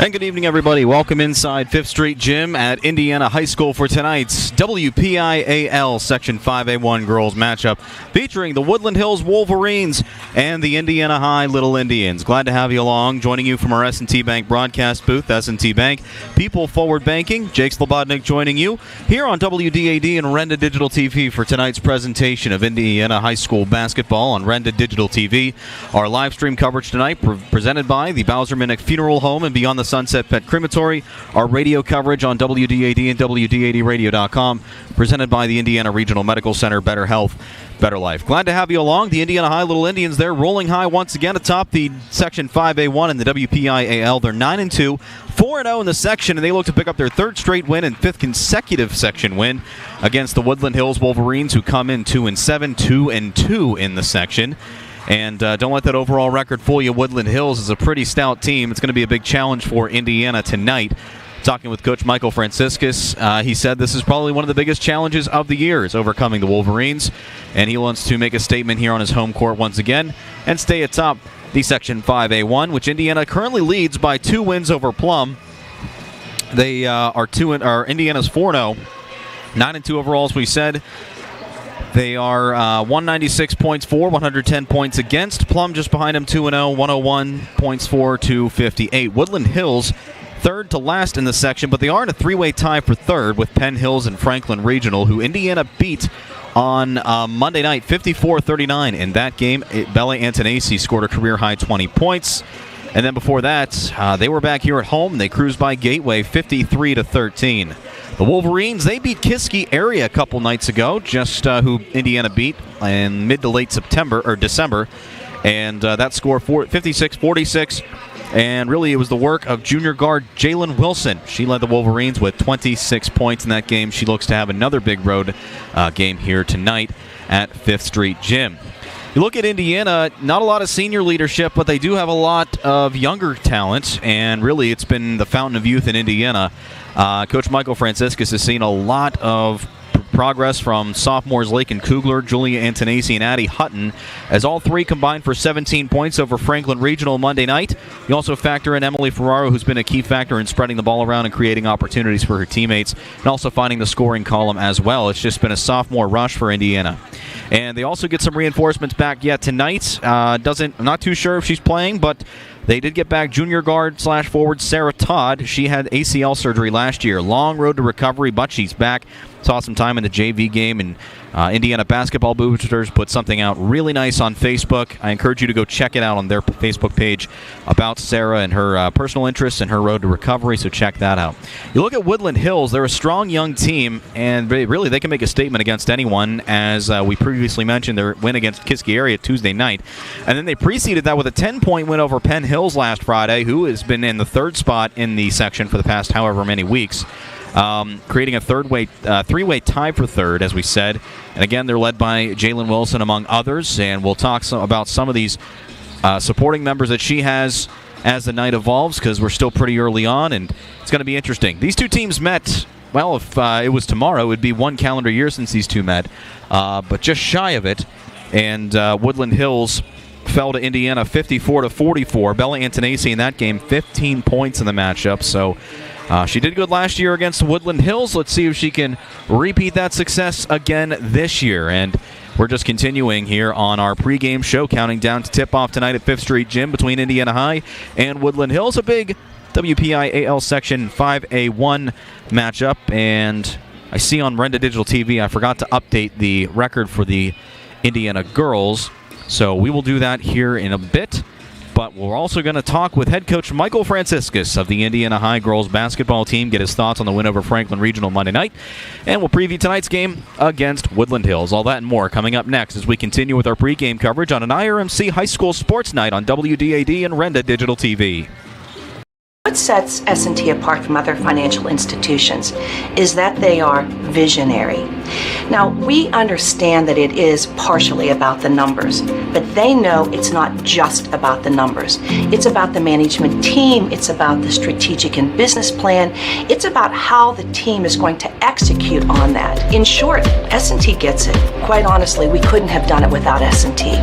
And good evening, everybody. Welcome inside 5th Street Gym at Indiana High School for tonight's WPIAL Section 5A1 girls matchup featuring the Woodland Hills Wolverines and the Indiana High Little Indians. Glad to have you along. Joining you from our S&T Bank broadcast booth, S&T Bank, People Forward Banking. Jake Slobodnik joining you here on WDAD and Renda Digital TV for tonight's presentation of Indiana High School basketball on Renda Digital TV. Our live stream coverage tonight presented by the Bowser-Minnick Funeral Home and Beyond the Sunset Pet Crematory. Our radio coverage on WDAD and WDADradio.com presented by the Indiana Regional Medical Center. Better Health, Better Life. Glad to have you along. The Indiana High Little Indians, they're rolling high once again atop the Section 5A1 in the WPIAL. They're 9-2, 4-0 in the section, and they look to pick up their third straight win and fifth consecutive section win against the Woodland Hills Wolverines, who come in 2-7, 2-2 in the section. And don't let that overall record fool you. Woodland Hills is a pretty stout team. It's going to be a big challenge for Indiana tonight. Talking with Coach Michael Franciscus, he said this is probably one of the biggest challenges of the year is overcoming the Wolverines. And he wants to make a statement here on his home court once again and stay atop the Section 5A1, which Indiana currently leads by 2 wins over Plum. They are Indiana's 4-0, 9-2 overall, as we said. They are 196 points for, 110 points against. Plum just behind them, 2-0, 101 points for, 258. Woodland Hills, third to last in the section, but they are in a 3-way tie for third with Penn Hills and Franklin Regional, who Indiana beat on Monday night, 54-39. In that game, Bella Antonacci scored a career-high 20 points. And then before that, they were back here at home. They cruised by Gateway, 53-13. The Wolverines, they beat Kiski area a couple nights ago, just who Indiana beat in mid to late December. And that score, 56-46. And really, it was the work of junior guard Jalen Wilson. She led the Wolverines with 26 points in that game. She looks to have another big road game here tonight at 5th Street Gym. You look at Indiana, not a lot of senior leadership, but they do have a lot of younger talent, and really it's been the fountain of youth in Indiana. Coach Michael Franciscus has seen a lot of progress from sophomores Lakin Kugler, Julia Antonacci, and Addie Hutton, as all three combined for 17 points over Franklin Regional Monday night. You also factor in Emily Ferraro, who's been a key factor in spreading the ball around and creating opportunities for her teammates, and also finding the scoring column as well. It's just been a sophomore rush for Indiana. And they also get some reinforcements back yet tonight. I'm not too sure if she's playing, but they did get back junior guard / forward Sarah Todd. She had ACL surgery last year. Long road to recovery, but she's back. Saw some time in the JV game, and Indiana Basketball Boosters put something out really nice on Facebook. I encourage you to go check it out on their Facebook page about Sarah and her personal interests and her road to recovery, so check that out. You look at Woodland Hills, they're a strong young team, and they can make a statement against anyone, as we previously mentioned, their win against Kiski area Tuesday night. And then they preceded that with a 10-point win over Penn Hills last Friday, who has been in the third spot in the section for the past however many weeks. Creating a 3-way tie for third, as we said. And again, they're led by Jalen Wilson, among others. And we'll talk about some of these supporting members that she has as the night evolves, because we're still pretty early on, and it's going to be interesting. These two teams met, well, if it was tomorrow, it would be 1 calendar year since these two met, but just shy of it. And Woodland Hills fell to Indiana 54-44. Bella Antonacci in that game, 15 points in the matchup. So she did good last year against Woodland Hills. Let's see if she can repeat that success again this year. And we're just continuing here on our pregame show, counting down to tip-off tonight at 5th Street Gym between Indiana High and Woodland Hills. A big WPIAL Section 5A1 matchup. And I see on Renda Digital TV, I forgot to update the record for the Indiana girls. So we will do that here in a bit. But we're also going to talk with head coach Michael Franciscus of the Indiana High girls basketball team, get his thoughts on the win over Franklin Regional Monday night, and we'll preview tonight's game against Woodland Hills. All that and more coming up next as we continue with our pregame coverage on an IRMC High School Sports Night on WDAD and Renda Digital TV. What sets S&T apart from other financial institutions is that they are visionary. Now, we understand that it is partially about the numbers, but they know it's not just about the numbers. It's about the management team, it's about the strategic and business plan, it's about how the team is going to execute on that. In short, S&T gets it. Quite honestly, we couldn't have done it without S&T.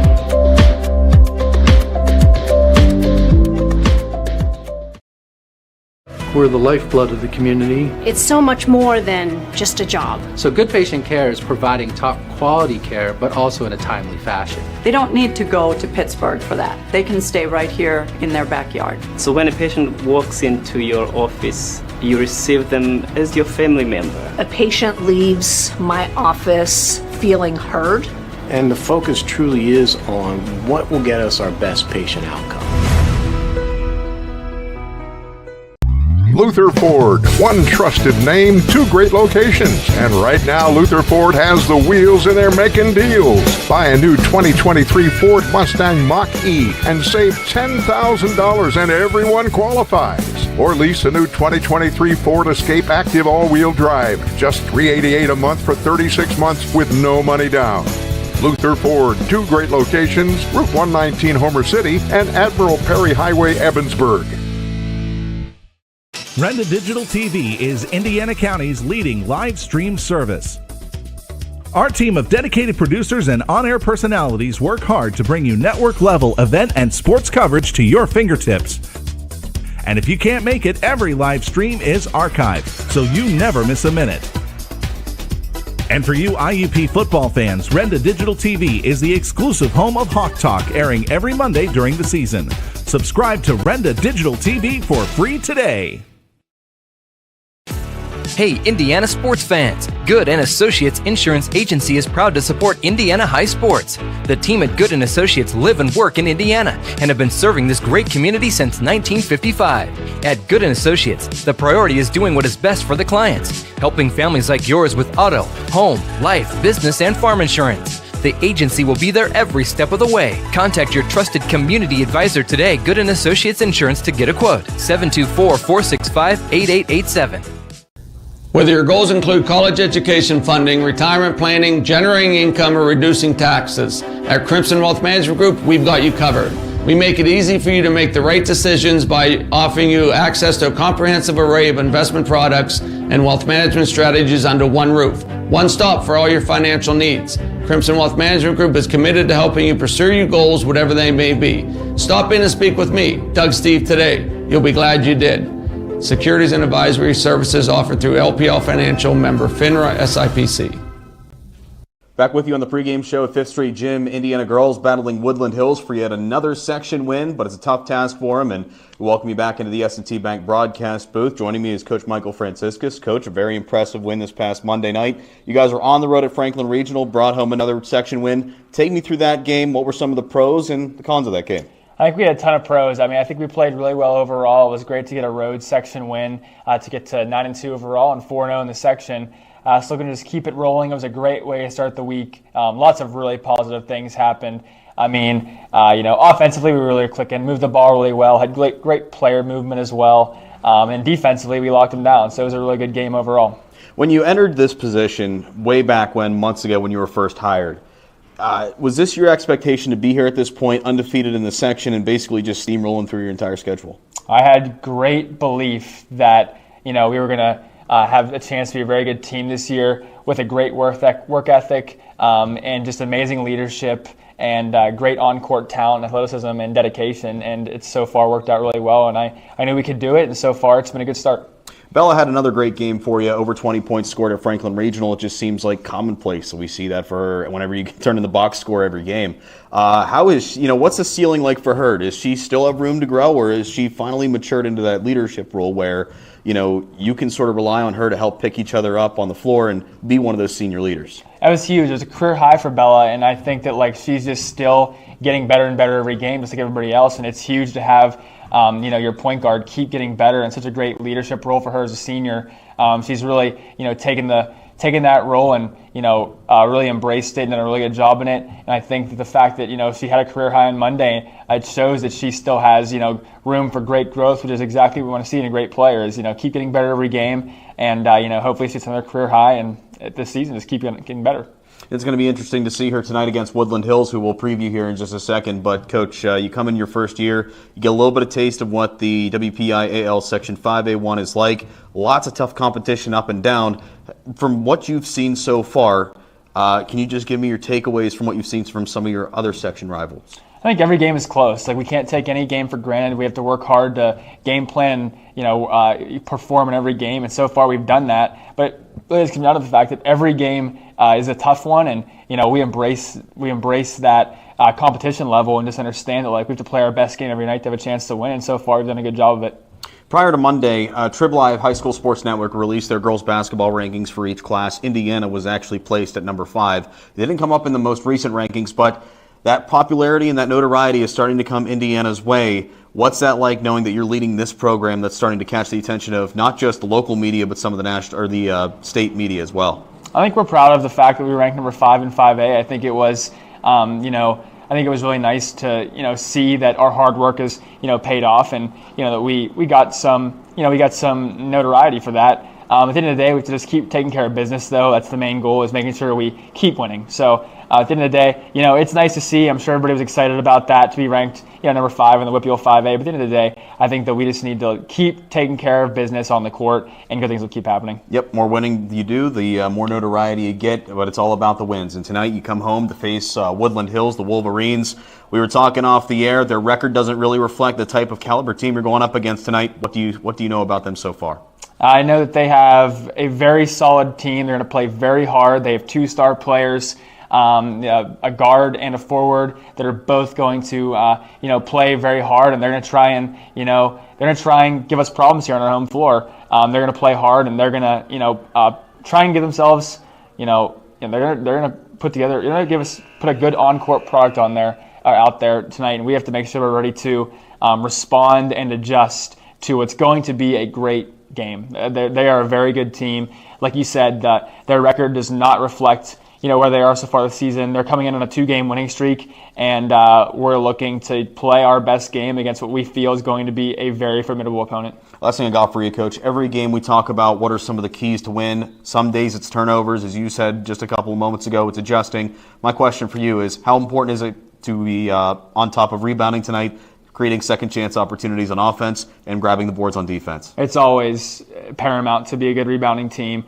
We're the lifeblood of the community. It's so much more than just a job. So good patient care is providing top quality care, but also in a timely fashion. They don't need to go to Pittsburgh for that. They can stay right here in their backyard. So when a patient walks into your office, you receive them as your family member. A patient leaves my office feeling heard. And the focus truly is on what will get us our best patient outcome. Luther Ford, one trusted name, two great locations. And right now, Luther Ford has the wheels and they're making deals. Buy a new 2023 Ford Mustang Mach-E and save $10,000 and everyone qualifies. Or lease a new 2023 Ford Escape Active all-wheel drive. Just $388 a month for 36 months with no money down. Luther Ford, two great locations, Route 119 Homer City and Admiral Perry Highway, Evansburg. Renda Digital TV is Indiana County's leading live stream service. Our team of dedicated producers and on-air personalities work hard to bring you network-level event and sports coverage to your fingertips. And if you can't make it, every live stream is archived, so you never miss a minute. And for you IUP football fans, Renda Digital TV is the exclusive home of Hawk Talk, airing every Monday during the season. Subscribe to Renda Digital TV for free today. Hey, Indiana sports fans! Good & Associates Insurance Agency is proud to support Indiana high sports. The team at Good & Associates live and work in Indiana and have been serving this great community since 1955. At Good & Associates, the priority is doing what is best for the clients, helping families like yours with auto, home, life, business, and farm insurance. The agency will be there every step of the way. Contact your trusted community advisor today, Good & Associates Insurance, to get a quote. 724-465-8887. Whether your goals include college education funding, retirement planning, generating income, or reducing taxes, at Crimson Wealth Management Group, we've got you covered. We make it easy for you to make the right decisions by offering you access to a comprehensive array of investment products and wealth management strategies under one roof. One stop for all your financial needs. Crimson Wealth Management Group is committed to helping you pursue your goals, whatever they may be. Stop in and speak with me, Doug Steve, today. You'll be glad you did. Securities and advisory services offered through LPL Financial, member FINRA SIPC. Back with you on the pregame show at 5th Street Gym. Indiana girls battling Woodland Hills for yet another section win, but it's a tough task for them. And we welcome you back into the S&T Bank broadcast booth. Joining me is Coach Michael Franciscus. Coach, a very impressive win this past Monday night. You guys were on the road at Franklin Regional, brought home another section win. Take me through that game. What were some of the pros and the cons of that game? I think we had a ton of pros. I think we played really well overall. It was great to get a road section win, to get to 9-2 overall and 4-0 in the section. Still going to just keep it rolling. It was a great way to start the week. Lots of really positive things happened. Offensively we were really clicking, moved the ball really well, had great player movement as well. And defensively we locked them down. So it was a really good game overall. When you entered this position way back months ago when you were first hired, was this your expectation to be here at this point, undefeated in the section, and basically just steamrolling through your entire schedule? I had great belief that we were going to have a chance to be a very good team this year with a great work ethic and just amazing leadership and great on-court talent, athleticism, and dedication. And it's so far worked out really well, and I knew we could do it, and so far it's been a good start. Bella had another great game for you, over 20 points scored at Franklin Regional. It just seems like commonplace. So we see that for her whenever you turn in the box score every game. How is what's the ceiling like for her? Does she still have room to grow, or is she finally matured into that leadership role where you can sort of rely on her to help pick each other up on the floor and be one of those senior leaders? That was huge. It was a career high for Bella, and I think that she's just still getting better and better every game, just like everybody else. And it's huge to have your point guard keep getting better, and such a great leadership role for her as a senior. She's really taken that role and really embraced it and done a really good job in it. And I think that the fact that she had a career high on Monday, it shows that she still has room for great growth, which is exactly what we want to see in a great player. Is keep getting better every game, and hopefully see another career high, and this season just keep getting better. It's going to be interesting to see her tonight against Woodland Hills, who we'll preview here in just a second. But, Coach, you come in your first year, you get a little bit of taste of what the WPIAL Section 5A1 is like. Lots of tough competition up and down. From what you've seen so far, can you just give me your takeaways from what you've seen from some of your other section rivals? I think every game is close. Like, we can't take any game for granted. We have to work hard to game plan, perform in every game. And so far we've done that. But it just comes down to the fact that every game is a tough one, and we embrace that competition level and just understand that we have to play our best game every night to have a chance to win. And so far we've done a good job of it. Prior to Monday, Trib Live High School Sports Network released their girls basketball rankings for each class. Indiana was actually placed at number 5. They didn't come up in the most recent rankings, but that popularity and that notoriety is starting to come Indiana's way. What's that like, knowing that you're leading this program that's starting to catch the attention of not just the local media, but some of the national or the state media as well? I think we're proud of the fact that we ranked number 5 in 5A. I think it was, I think it was really nice to, see that our hard work is, paid off, and that we got some, notoriety for that. At the end of the day, we have to just keep taking care of business, though. That's the main goal, is making sure we keep winning. So at the end of the day, it's nice to see. I'm sure everybody was excited about that, to be ranked number 5 in the Whitfield 5A. But at the end of the day, I think that we just need to keep taking care of business on the court, and good things will keep happening. Yep, more winning you do, the more notoriety you get, but it's all about the wins. And tonight you come home to face Woodland Hills, the Wolverines. We were talking off the air. Their record doesn't really reflect the type of caliber team you're going up against tonight. What do you know about them so far? I know that they have a very solid team. They're going to play very hard. They have 2 star players, a guard and a forward that are both going to, play very hard, and they're going to try and, give us problems here on our home floor. They're going to play hard, and they're going to, try and give themselves, they're going to put a good on-court product out there tonight, and we have to make sure we're ready to respond and adjust to what's going to be a great game. They are a very good team. Like you said, their record does not reflect where they are so far this season. They're coming in on a 2-game winning streak, and we're looking to play our best game against what we feel is going to be a very formidable opponent. Last thing I got for you, Coach. Every game we talk about what are some of the keys to win. Some days it's turnovers. As you said just a couple of moments ago, it's adjusting. My question for you is, how important is it to be on top of rebounding tonight, creating second chance opportunities on offense, and grabbing the boards on defense? It's always paramount to be a good rebounding team.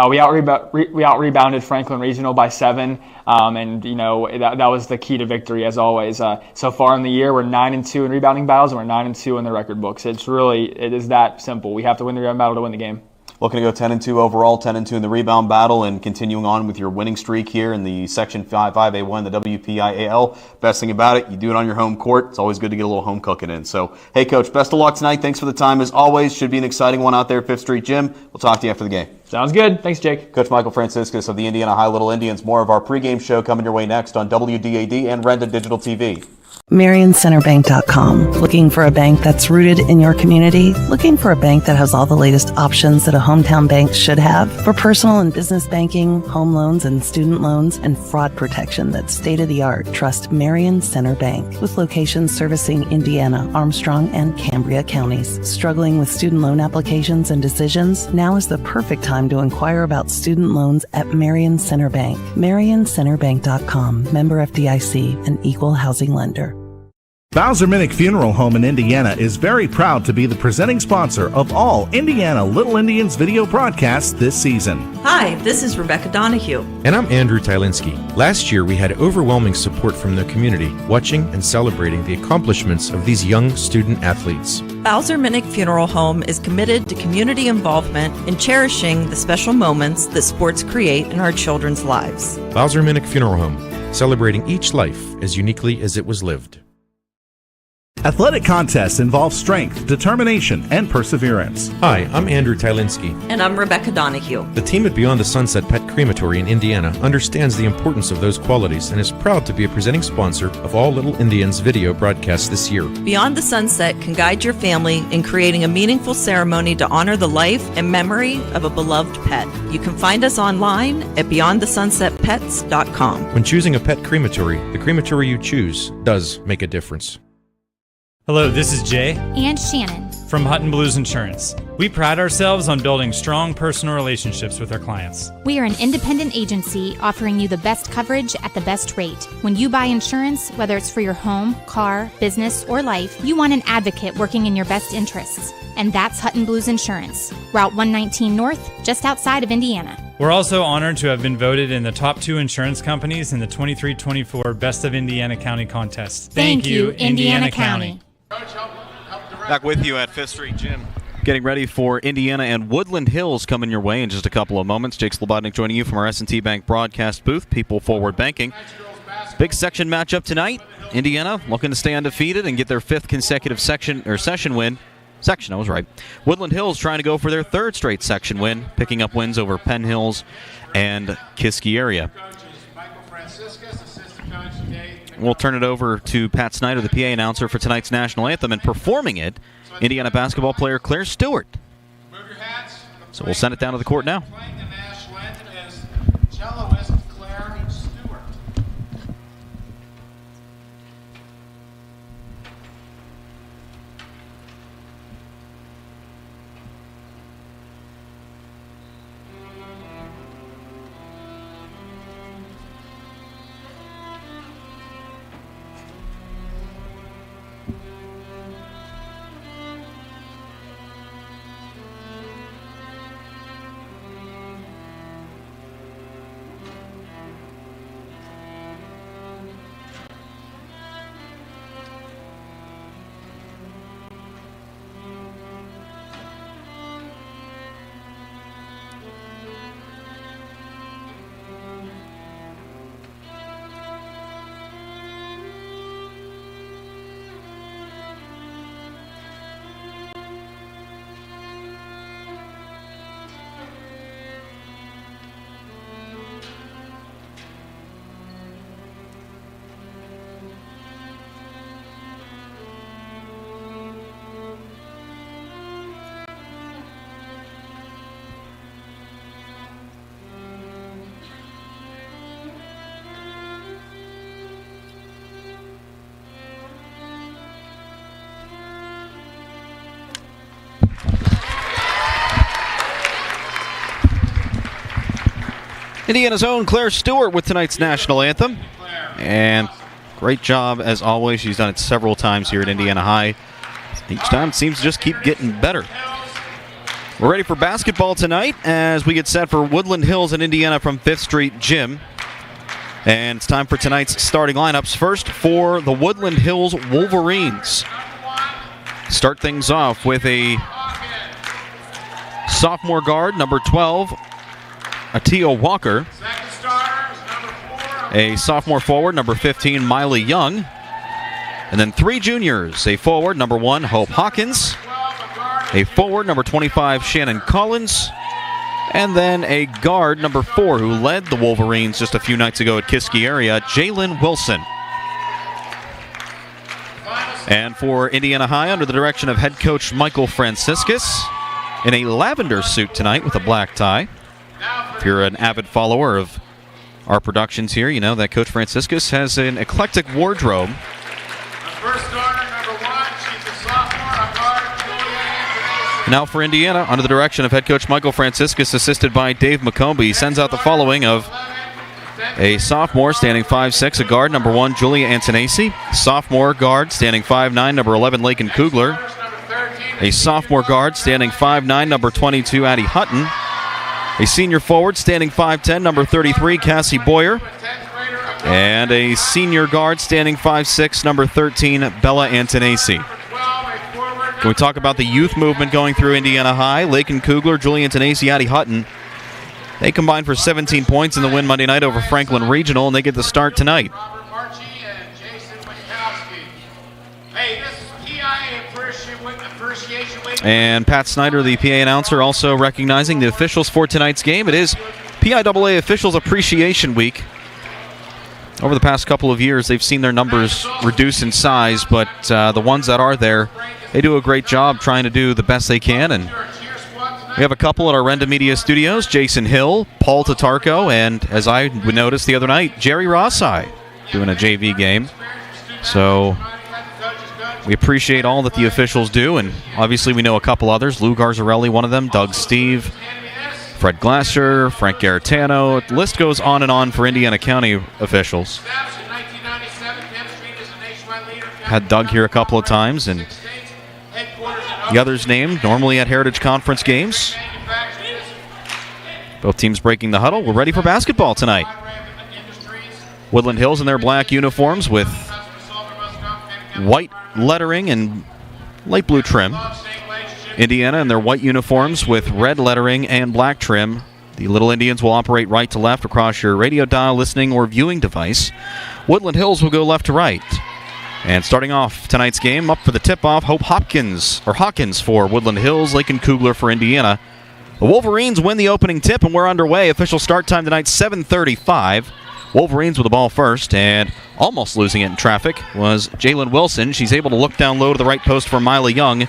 We out-rebounded Franklin Regional by 7, and that was the key to victory, as always. So far in the year, we're 9-2 in rebounding battles, and we're 9-2 in the record books. It is that simple. We have to win the rebound battle to win the game. Looking to go 10-2 overall, 10-2 in the rebound battle, and continuing on with your winning streak here in the Section 5A1, the WPIAL. Best thing about it, you do it on your home court. It's always good to get a little home cooking in. So, hey, Coach, best of luck tonight. Thanks for the time, as always. Should be an exciting one out there at 5th Street Gym. We'll talk to you after the game. Sounds good. Thanks, Jake. Coach Michael Franciscus of the Indiana High Little Indians. More of our pregame show coming your way next on WDAD and Renda Digital TV. MarionCenterBank.com. Looking for a bank that's rooted in your community? Looking for a bank that has all the latest options that a hometown bank should have? For personal and business banking, home loans and student loans, and fraud protection that's state-of-the-art, trust Marion Center Bank. With locations servicing Indiana, Armstrong, and Cambria counties. Struggling with student loan applications and decisions? Now is the perfect time to inquire about student loans at Marion Center Bank. MarionCenterBank.com. Member FDIC, an equal housing lender. Bowser Minnick Funeral Home in Indiana is very proud to be the presenting sponsor of all Indiana Little Indians video broadcasts this season. Hi, this is Rebecca Donahue. And I'm Andrew Tylinski. Last year, we had overwhelming support from the community, watching and celebrating the accomplishments of these young student athletes. Bowser Minnick Funeral Home is committed to community involvement and cherishing the special moments that sports create in our children's lives. Bowser Minnick Funeral Home, celebrating each life as uniquely as it was lived. Athletic contests involve strength, determination, and perseverance. Hi, I'm Andrew Tylinski. And I'm Rebecca Donahue. The team at Beyond the Sunset Pet Crematory in Indiana understands the importance of those qualities and is proud to be a presenting sponsor of all Little Indians video broadcasts this year. Beyond the Sunset can guide your family in creating a meaningful ceremony to honor the life and memory of a beloved pet. You can find us online at beyondthesunsetpets.com. When choosing a pet crematory, the crematory you choose does make a difference. Hello, this is Jay and Shannon from Hutton Blues Insurance. We pride ourselves on building strong personal relationships with our clients. We are an independent agency offering you the best coverage at the best rate. When you buy insurance, whether it's for your home, car, business, or life, you want an advocate working in your best interests. And that's Hutton Blues Insurance, Route 119 North, just outside of Indiana. We're also honored to have been voted in the top 2 insurance companies in the 23-24 Best of Indiana County contest. Thank you, Indiana County. Back with you at Fifth Street Gym. Getting ready for Indiana and Woodland Hills coming your way in just a couple of moments. Jake Slobodnik joining you from our S&T Bank broadcast booth, People Forward Banking. Big section matchup tonight. Indiana looking to stay undefeated and get their 5th consecutive session win. Section, I was right. Woodland Hills trying to go for their 3rd straight section win, picking up wins over Penn Hills and Kiski area. We'll turn it over to Pat Snyder, the PA announcer for tonight's national anthem, and performing it, Indiana basketball player Claire Stewart. So we'll send it down to the court now. Indiana's own Claire Stewart with tonight's national anthem. And great job as always. She's done it several times here at Indiana High. Each time it seems to just keep getting better. We're ready for basketball tonight as we get set for Woodland Hills and Indiana from 5th Street Gym. And it's time for tonight's starting lineups. First for the Woodland Hills Wolverines. Start things off with a sophomore guard, number 12, Atia Walker. A sophomore forward, number 15, Miley Young. And then 3 juniors, a forward, number 1, Hope Hawkins. A forward, number 25, Shannon Collins. And then a guard, number 4, who led the Wolverines just a few nights ago at Kiski area, Jalen Wilson. And for Indiana High, under the direction of head coach Michael Franciscus, in a lavender suit tonight with a black tie. If you're an avid follower of our productions here, you know that Coach Franciscus has an eclectic wardrobe. Now for Indiana, under the direction of head coach Michael Franciscus, assisted by Dave McCombie, he sends out the following of a sophomore standing 5'6", a guard, number 1, Julia Antonacci. Sophomore guard standing 5'9", number 11, Lakin Kugler. A sophomore guard standing 5'9", number 22, Addie Hutton. A senior forward standing 5'10", number 33, Cassie Boyer. And a senior guard standing 5'6", number 13, Bella Antonacci. Can we talk about the youth movement going through Indiana High? Lakin Kugler, Julia Antonacci, Addie Hutton. They combined for 17 points in the win Monday night over Franklin Regional, and they get the start tonight. And Pat Snyder, the PA announcer, also recognizing the officials for tonight's game. It is PIAA Officials Appreciation Week. Over the past couple of years, they've seen their numbers reduce in size, but the ones that are there, they do a great job trying to do the best they can. And we have a couple at our Renda Media Studios, Jason Hill, Paul Tatarko, and as I would notice the other night, Jerry Rossai doing a JV game. So we appreciate all that the officials do, and obviously we know a couple others. Lou Garzarelli, one of them, Doug Steve, Fred Glasser, Frank Garitano. The list goes on and on for Indiana County officials. Had Doug here a couple of times, and the others named normally at Heritage Conference games. Both teams breaking the huddle. We're ready for basketball tonight. Woodland Hills in their black uniforms with white lettering and light blue trim. Indiana in their white uniforms with red lettering and black trim. The Little Indians will operate right to left across your radio dial, listening, or viewing device. Woodland Hills will go left to right. And starting off tonight's game, up for the tip-off, Hawkins for Woodland Hills, Lakin Kugler for Indiana. The Wolverines win the opening tip, and we're underway. Official start time tonight, 7:35. Wolverines with the ball first, and almost losing it in traffic was Jalen Wilson. She's able to look down low to the right post for Miley Young,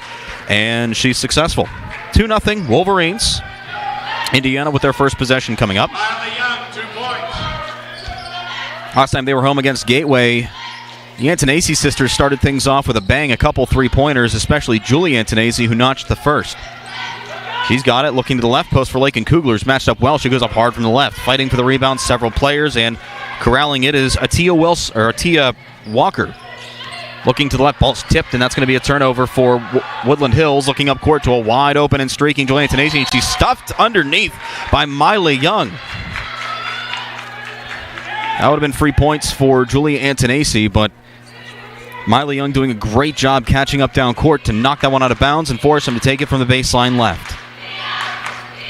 and she's successful. 2-0 Wolverines. Indiana with their first possession coming up. Miley Young, 2 points. Last time they were home against Gateway, the Antonesi sisters started things off with a bang, a couple three-pointers, especially Julie Antonesi, who notched the first. She's got it, looking to the left post for Lakin Kugler's matched up well. She goes up hard from the left, fighting for the rebound, several players, and corralling it is Atia Walker. Looking to the left, ball's tipped, and that's going to be a turnover for Woodland Hills. Looking up court to a wide open and streaking Julie Antonesi, and she's stuffed underneath by Miley Young. That would have been 3 points for Julie Antonesi, but Miley Young doing a great job catching up down court to knock that one out of bounds and force him to take it from the baseline left.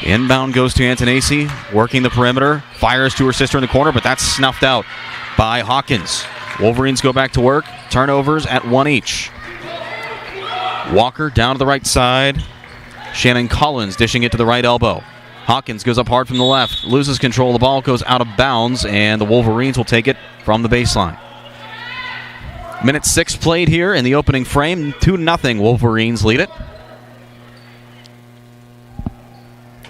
Inbound goes to Antonesi, working the perimeter, fires to her sister in the corner, but that's snuffed out by Hawkins. Wolverines go back to work, turnovers at 1 each. Walker down to the right side, Shannon Collins dishing it to the right elbow. Hawkins goes up hard from the left, loses control of the ball, goes out of bounds, and the Wolverines will take it from the baseline. Minute 6 played here in the opening frame, 2-0 Wolverines lead it.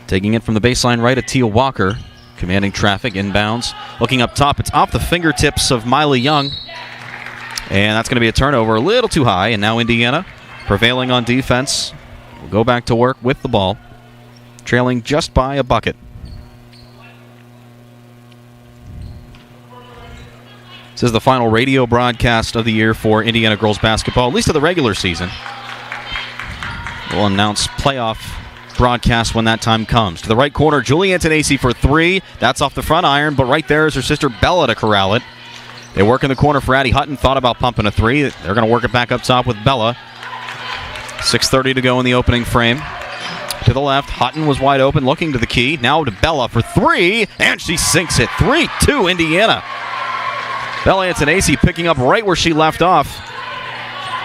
Taking it from the baseline right, Atia Walker, commanding traffic, inbounds. Looking up top, it's off the fingertips of Miley Young. And that's going to be a turnover, a little too high. And now Indiana, prevailing on defense, will go back to work with the ball, trailing just by a bucket. This is the final radio broadcast of the year for Indiana girls basketball, at least of the regular season. We'll announce playoff broadcast when that time comes. To the right corner, Julie Antonesi for 3. That's off the front iron, but right there is her sister Bella to corral it. They work in the corner for Addie Hutton. Thought about pumping a 3. They're going to work it back up top with Bella. 6:30 to go in the opening frame. To the left, Hutton was wide open, looking to the key. Now to Bella for 3, and she sinks it. 3-2 Indiana. Bella Antonesi picking up right where she left off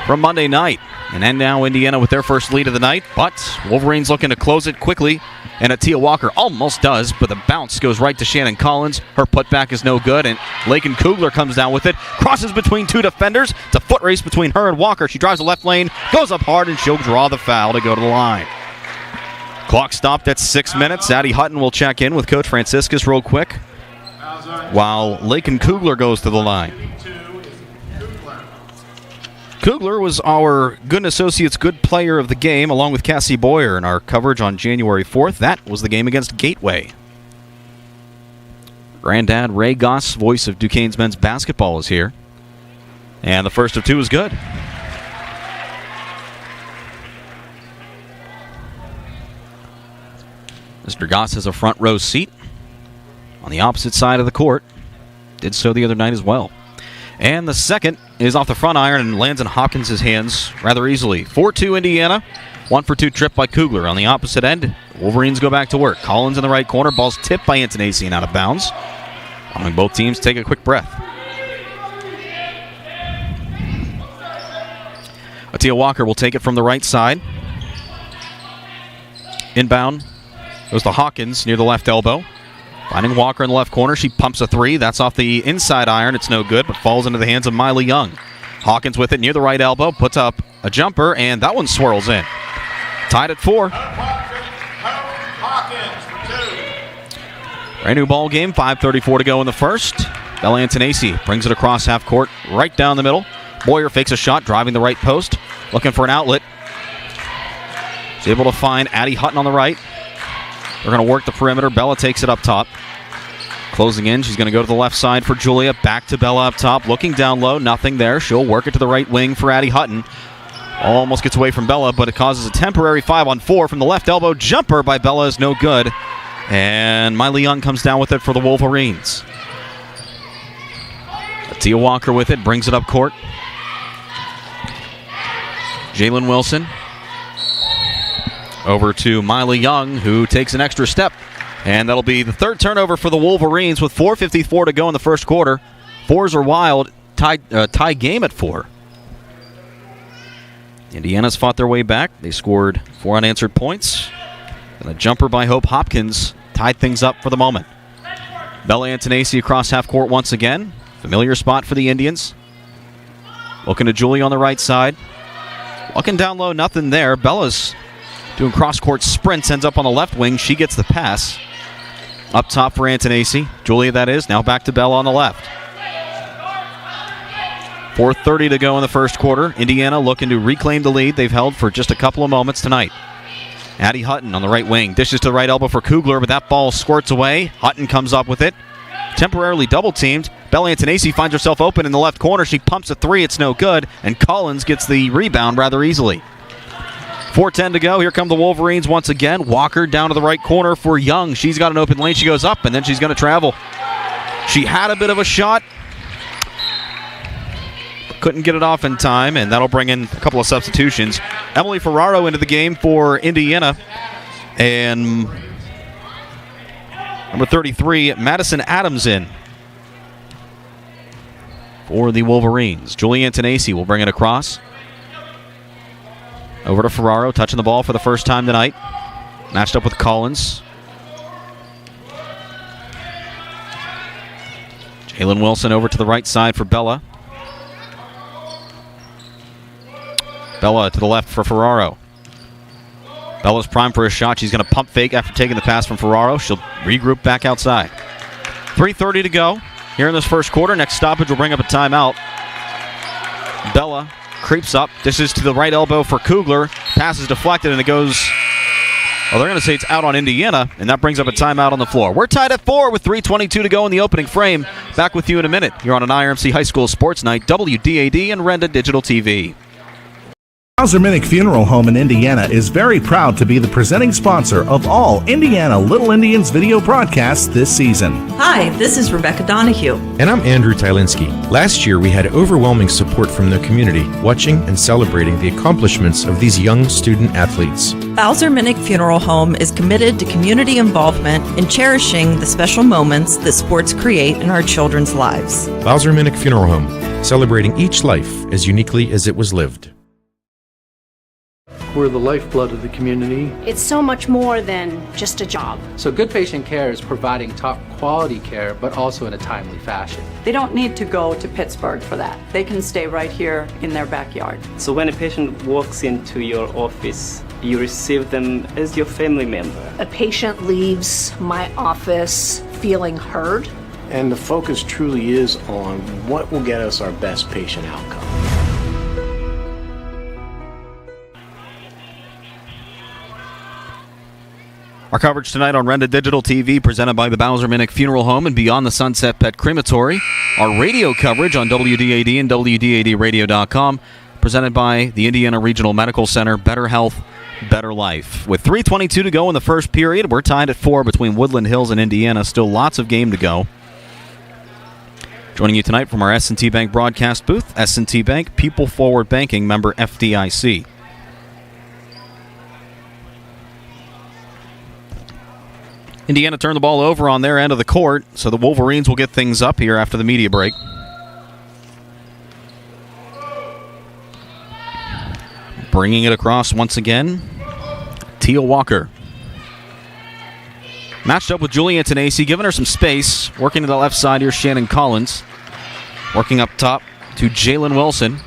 from Monday night. And then now Indiana with their first lead of the night, but Wolverines looking to close it quickly. And Atia Walker almost does, but the bounce goes right to Shannon Collins. Her putback is no good, and Lakin Kugler comes down with it. Crosses between two defenders. It's a foot race between her and Walker. She drives the left lane, goes up hard, and she'll draw the foul to go to the line. Clock stopped at 6 minutes. Addie Hutton will check in with Coach Franciscus real quick, while Lakin Kugler goes to the line. Kugler was our Good Associates Good Player of the Game, along with Cassie Boyer in our coverage on January 4th. That was the game against Gateway. Granddad Ray Goss, voice of Duquesne's men's basketball, is here. And the first of 2 is good. Mr. Goss has a front row seat on the opposite side of the court. Did so the other night as well. And the second is off the front iron and lands in Hopkins' hands rather easily. 4-2 Indiana. 1-for-2 trip by Kugler. On the opposite end, Wolverines go back to work. Collins in the right corner. Ball's tipped by Antonesi and out of bounds. Allowing both teams take a quick breath. Atia Walker will take it from the right side. Inbound goes to Hawkins near the left elbow. Finding Walker in the left corner, she pumps a 3. That's off the inside iron. It's no good, but falls into the hands of Miley Young. Hawkins with it near the right elbow, puts up a jumper, and that one swirls in. Tied at 4. Brand new ball game, 5:34 to go in the first. Bella Antonesi brings it across half court, right down the middle. Boyer fakes a shot, driving the right post, looking for an outlet. She's able to find Addie Hutton on the right. They're going to work the perimeter. Bella takes it up top. Closing in, she's going to go to the left side for Julia. Back to Bella up top. Looking down low, nothing there. She'll work it to the right wing for Addie Hutton. Almost gets away from Bella, but it causes a temporary 5-on-4 from the left elbow. Jumper by Bella is no good. And Miley Young comes down with it for the Wolverines. Tia Walker with it, brings it up court. Jalen Wilson over to Miley Young, who takes an extra step. And that'll be the third turnover for the Wolverines with 4:54 to go in the first quarter. Fours are wild, tie game at 4. Indiana's fought their way back. They scored 4 unanswered points. And a jumper by Hope Hopkins tied things up for the moment. Bella Antonacci across half court once again. Familiar spot for the Indians. Looking to Julie on the right side. Looking down low, nothing there. Bella's doing cross-court sprints, ends up on the left wing. She gets the pass. Up top for Antonacci. Julia, that is. Now back to Bella on the left. 4:30 to go in the first quarter. Indiana looking to reclaim the lead they've held for just a couple of moments tonight. Addie Hutton on the right wing. Dishes to the right elbow for Kugler, but that ball squirts away. Hutton comes up with it. Temporarily double-teamed. Bella Antonacci finds herself open in the left corner. She pumps a three. It's no good. And Collins gets the rebound rather easily. 4:10 to go. Here come the Wolverines once again. Walker down to the right corner for Young. She's got an open lane. She goes up, and then she's going to travel. She had a bit of a shot. Couldn't get it off in time, and that'll bring in a couple of substitutions. Emily Ferraro into the game for Indiana. And number 33, Madison Adams in for the Wolverines. Julie Antonacci will bring it across. Over to Ferraro, touching the ball for the first time tonight. Matched up with Collins. Jalen Wilson over to the right side for Bella. Bella to the left for Ferraro. Bella's primed for a shot. She's going to pump fake after taking the pass from Ferraro. She'll regroup back outside. 3:30 to go here in this first quarter. Next stoppage will bring up a timeout. Bella creeps up, dishes to the right elbow for Kugler. Pass is deflected, and it goes... Well, they're going to say it's out on Indiana, and that brings up a timeout on the floor. We're tied at 4 with 3:22 to go in the opening frame. Back with you in a minute. You're on an IRMC High School Sports Night, WDAD, and Renda Digital TV. Bowser Minnick Funeral Home in Indiana is very proud to be the presenting sponsor of all Indiana Little Indians video broadcasts this season. Hi, this is Rebecca Donahue. And I'm Andrew Tylinski. Last year, we had overwhelming support from the community, watching and celebrating the accomplishments of these young student athletes. Bowser Minnick Funeral Home is committed to community involvement and cherishing the special moments that sports create in our children's lives. Bowser Minnick Funeral Home, celebrating each life as uniquely as it was lived. We're the lifeblood of the community. It's so much more than just a job. So good patient care is providing top quality care, but also in a timely fashion. They don't need to go to Pittsburgh for that. They can stay right here in their backyard. So when a patient walks into your office, you receive them as your family member. A patient leaves my office feeling heard. And the focus truly is on what will get us our best patient outcome. Our coverage tonight on Renda Digital TV, presented by the Bowser Minnick Funeral Home and Beyond the Sunset Pet Crematory. Our radio coverage on WDAD and WDADradio.com, presented by the Indiana Regional Medical Center. Better health, better life. With 3:22 to go in the first period, we're tied at 4 between Woodland Hills and Indiana. Still lots of game to go. Joining you tonight from our S&T Bank broadcast booth, S&T Bank, People Forward Banking, member FDIC. Indiana turned the ball over on their end of the court, so the Wolverines will get things up here after the media break. Bringing it across once again, Tia Walker. Matched up with Julie Antonacci, giving her some space. Working to the left side here, Shannon Collins. Working up top to Jalen Wilson.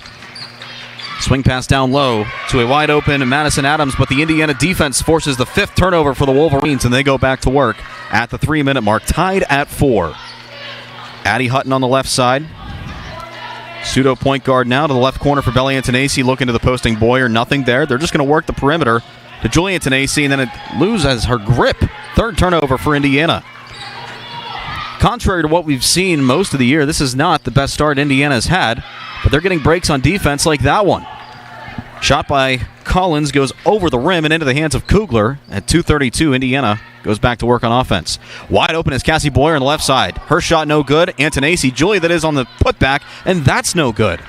Swing pass down low to a wide open Madison Adams, but the Indiana defense forces the 5th turnover for the Wolverines, and they go back to work at the 3-minute mark, tied at 4. Addie Hutton on the left side. Pseudo point guard now to the left corner for Bella Antonacci, looking to the posting Boyer. Nothing there. They're just going to work the perimeter to Julie Antonacci, and then it loses her grip. 3rd turnover for Indiana. Contrary to what we've seen most of the year, this is not the best start Indiana has had, but they're getting breaks on defense like that one. Shot by Collins goes over the rim and into the hands of Kugler. At 2:32, Indiana goes back to work on offense. Wide open is Cassie Boyer on the left side. Her shot no good. Antonacci, Julie, that is on the putback, and that's no good.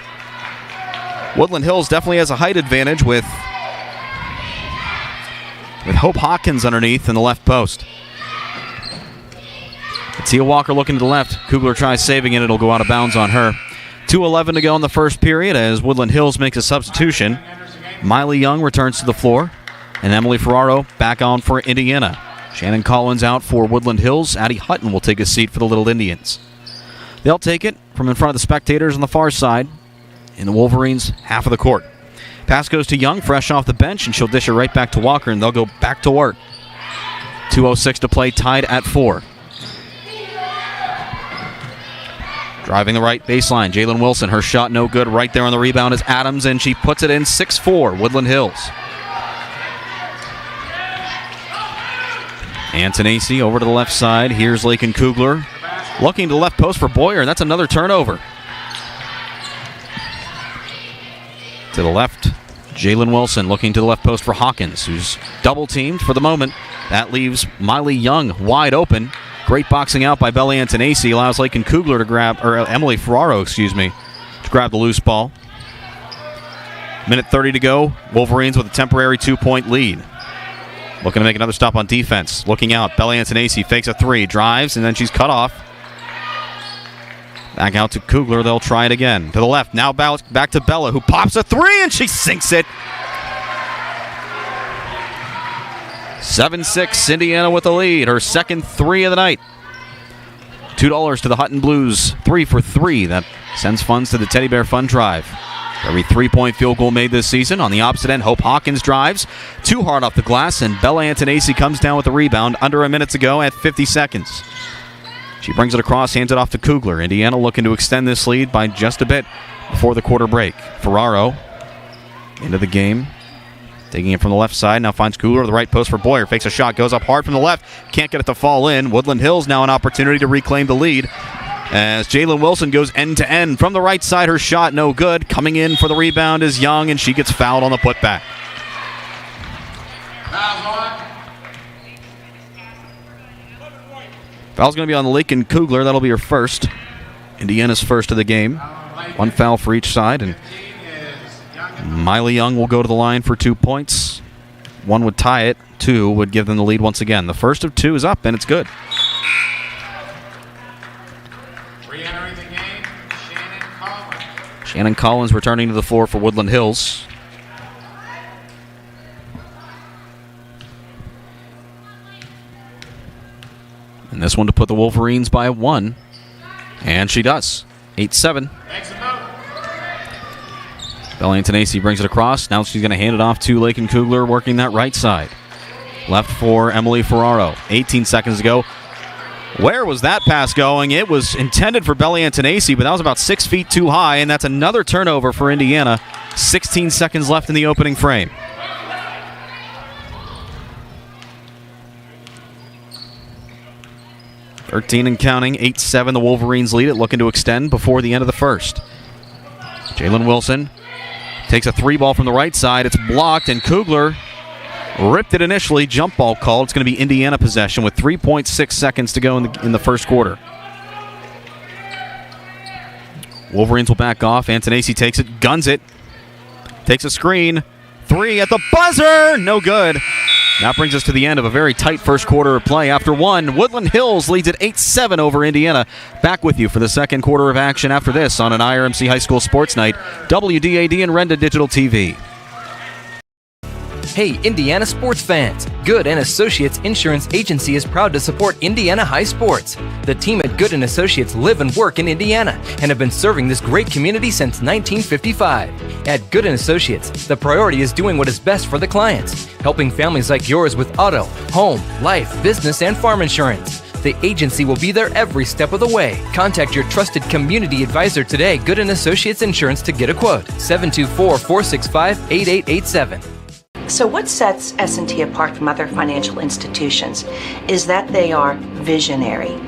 Woodland Hills definitely has a height advantage with Hope Hawkins underneath in the left post. Tia Walker looking to the left. Kugler tries saving it. It'll go out of bounds on her. 2:11 to go in the first period as Woodland Hills makes a substitution. Miley Young returns to the floor, and Emily Ferraro back on for Indiana. Shannon Collins out for Woodland Hills. Addie Hutton will take a seat for the Little Indians. They'll take it from in front of the spectators on the far side in the Wolverines' half of the court. Pass goes to Young, fresh off the bench, and she'll dish it right back to Walker, and they'll go back to work. 2:06 to play, tied at 4. Driving the right baseline, Jalen Wilson. Her shot no good. Right there on the rebound is Adams, and she puts it in. 6-4, Woodland Hills. Antonacci over to the left side. Here's Lakin Kugler. Looking to the left post for Boyer, and that's another turnover. To the left, Jalen Wilson looking to the left post for Hawkins, who's double-teamed for the moment. That leaves Miley Young wide open. Great boxing out by Bella Antonacci allows Lakin Kugler to grab, or Emily Ferraro, to grab the loose ball. Minute 30 to go. Wolverines with a temporary 2-point lead. Looking to make another stop on defense. Looking out. Bella Antonacci fakes a three, drives, and then she's cut off. Back out to Kugler. They'll try it again. To the left. Now back to Bella, who pops a three, and she sinks it. 7-6, Indiana with the lead. Her second three of the night. $2 to the Hutton Blues. 3 for 3. That sends funds to the Teddy Bear Fund Drive. Every 3-point field goal made this season. On the opposite end, Hope Hawkins drives. Too hard off the glass, and Bella Antonacci comes down with the rebound under a minute to go at 50 seconds. She brings it across, hands it off to Kugler. Indiana looking to extend this lead by just a bit before the quarter break. Ferraro into the game. Taking it from the left side, now finds Kugler, the right post for Boyer. Fakes a shot, goes up hard from the left. Can't get it to fall in. Woodland Hills now an opportunity to reclaim the lead. As Jalen Wilson goes end-to-end from the right side, her shot no good. Coming in for the rebound is Young, and she gets fouled on the putback. Foul's going to be on Lakin Kugler. That'll be her first. Indiana's first of the game. One foul for each side, and Miley Young will go to the line for 2 points. One would tie it. 2 would give them the lead once again. The first of 2 is up, and it's good. Re-entering the game, Shannon Collins. Shannon Collins returning to the floor for Woodland Hills. And this one to put the Wolverines by 1. And she does. 8-7. Bella Antonacci brings it across. Now she's going to hand it off to Lakin Kugler, working that right side. Left for Emily Ferraro. 18 seconds to go. Where was that pass going? It was intended for Bella Antonacci, but that was about 6 feet too high, and that's another turnover for Indiana. 16 seconds left in the opening frame. .13 and counting. 8-7, the Wolverines lead it, looking to extend before the end of the first. Jalen Wilson takes a 3 ball from the right side. It's blocked, and Kugler ripped it initially. Jump ball called. It's going to be Indiana possession with 3.6 seconds to go in the first quarter. Wolverines will back off. Antonacci takes it, guns it. Takes a screen. 3 at the buzzer. No good. That brings us to the end of a very tight first quarter of play. After 1, Woodland Hills leads at 8-7 over Indiana. Back with you for the second quarter of action after this on an IRMC High School Sports Night. WDAD and Renda Digital TV. Hey, Indiana sports fans! Good & Associates Insurance Agency is proud to support Indiana high sports. The team at Good & Associates live and work in Indiana and have been serving this great community since 1955. At Good & Associates, the priority is doing what is best for the clients, helping families like yours with auto, home, life, business, and farm insurance. The agency will be there every step of the way. Contact your trusted community advisor today, Good & Associates Insurance, to get a quote. 724-465-8887. So what sets S&T apart from other financial institutions is that they are visionary.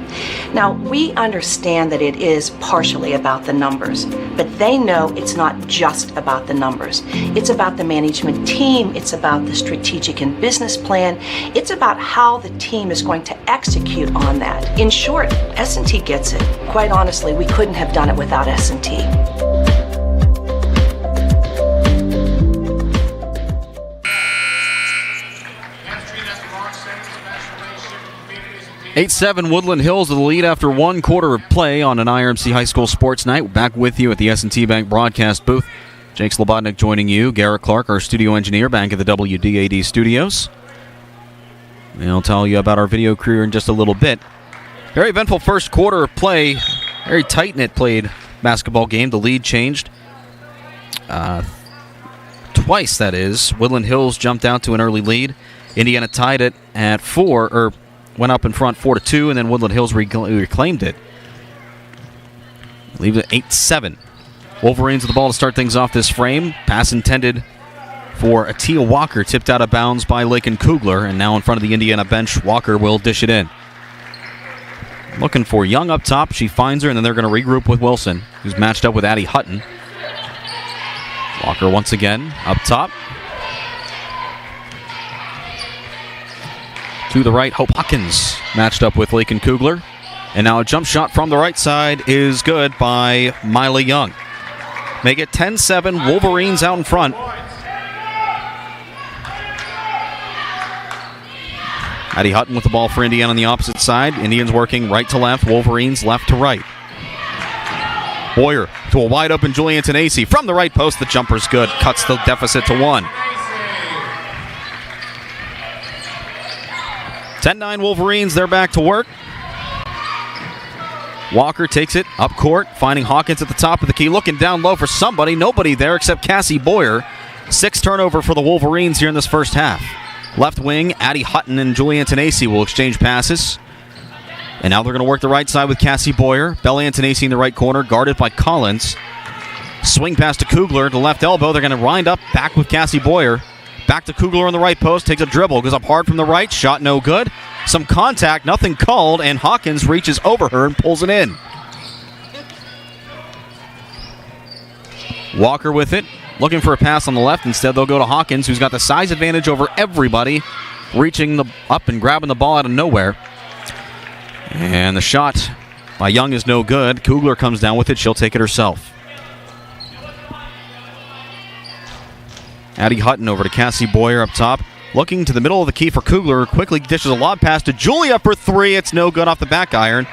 Now, we understand that it is partially about the numbers, but they know it's not just about the numbers. It's about the management team, it's about the strategic and business plan, it's about how the team is going to execute on that. In short, S&T gets it. Quite honestly, we couldn't have done it without S&T. 8-7 Woodland Hills with the lead after 1 quarter of play on an IRMC High School Sports Night. We're back with you at the S&T Bank broadcast booth. Jake Slobodnik joining you. Garrett Clark, our studio engineer, back at the WDAD studios. And I'll tell you about our video crew in just a little bit. Very eventful first quarter of play. Very tight-knit played basketball game. The lead changed twice, that is. Woodland Hills jumped out to an early lead. Indiana tied it at 4, went up in front 4-2, and then Woodland Hills reclaimed it. Leaves it 8-7. Wolverines with the ball to start things off this frame. Pass intended for Atia Walker, tipped out of bounds by Lakin Kugler, and now in front of the Indiana bench, Walker will dish it in. Looking for Young up top. She finds her, and then they're going to regroup with Wilson, who's matched up with Addie Hutton. Walker once again up top. To the right, Hope Hawkins matched up with Lakin Kugler. And now a jump shot from the right side is good by Miley Young. Make it 10-7, Wolverines out in front. Addie Hutton with the ball for Indiana on the opposite side. Indians working right to left, Wolverines left to right. Boyer to a wide open Julian Tanasi. From the right post, the jumper's good. Cuts the deficit to 1. 10-9 Wolverines, they're back to work. Walker takes it up court, finding Hawkins at the top of the key, looking down low for somebody. Nobody there except Cassie Boyer. 6 turnover for the Wolverines here in this first half. Left wing, Addie Hutton and Julian Tanasi will exchange passes. And now they're going to work the right side with Cassie Boyer. Belly and Tanasi in the right corner, guarded by Collins. Swing pass to Kugler, to left elbow. They're going to wind up back with Cassie Boyer. Back to Kugler on the right post, takes a dribble, goes up hard from the right, shot no good. Some contact, nothing called, and Hawkins reaches over her and pulls it in. Walker with it, looking for a pass on the left. Instead, they'll go to Hawkins, who's got the size advantage over everybody, reaching up and grabbing the ball out of nowhere. And the shot by Young is no good. Kugler comes down with it. She'll take it herself. Addie Hutton over to Cassie Boyer up top. Looking to the middle of the key for Kugler. Quickly dishes a lob pass to Julia for 3. It's no good off the back iron.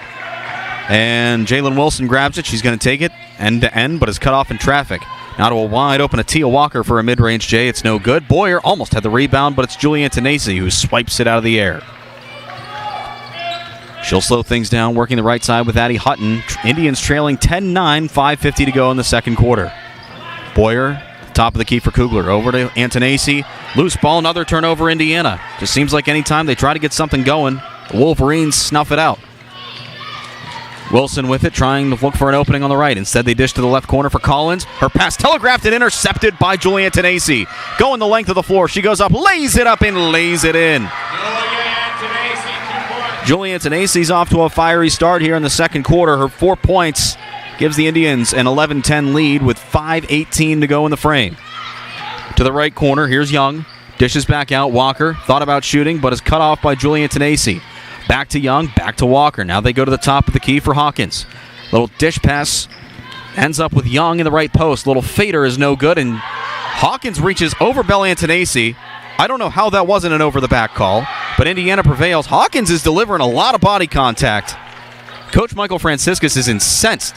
And Jalen Wilson grabs it. She's going to take it end to end, but is cut off in traffic. Now to a wide open Atia Walker for a mid-range J. It's no good. Boyer almost had the rebound, but it's Julian Tanasi who swipes it out of the air. She'll slow things down, working the right side with Addie Hutton. Indians trailing 10-9, 5:50 to go in the second quarter. Boyer, top of the key for Kugler. Over to Antonasi. Loose ball, another turnover, Indiana. Just seems like anytime they try to get something going, the Wolverines snuff it out. Wilson with it, trying to look for an opening on the right. Instead, they dish to the left corner for Collins. Her pass telegraphed and intercepted by Julian Tanasi. Going the length of the floor. She goes up, lays it up, and lays it in. Julian Tanasi's off to a fiery start here in the second quarter. Her 4 points gives the Indians an 11-10 lead with 5:18 to go in the frame. To the right corner, here's Young. Dishes back out. Walker thought about shooting, but is cut off by Julian Tanasi. Back to Young, back to Walker. Now they go to the top of the key for Hawkins. Little dish pass ends up with Young in the right post. Little fader is no good, and Hawkins reaches over Belly and Tanasi. I don't know how that wasn't an over-the-back call, but Indiana prevails. Hawkins is delivering a lot of body contact. Coach Michael Franciscus is incensed.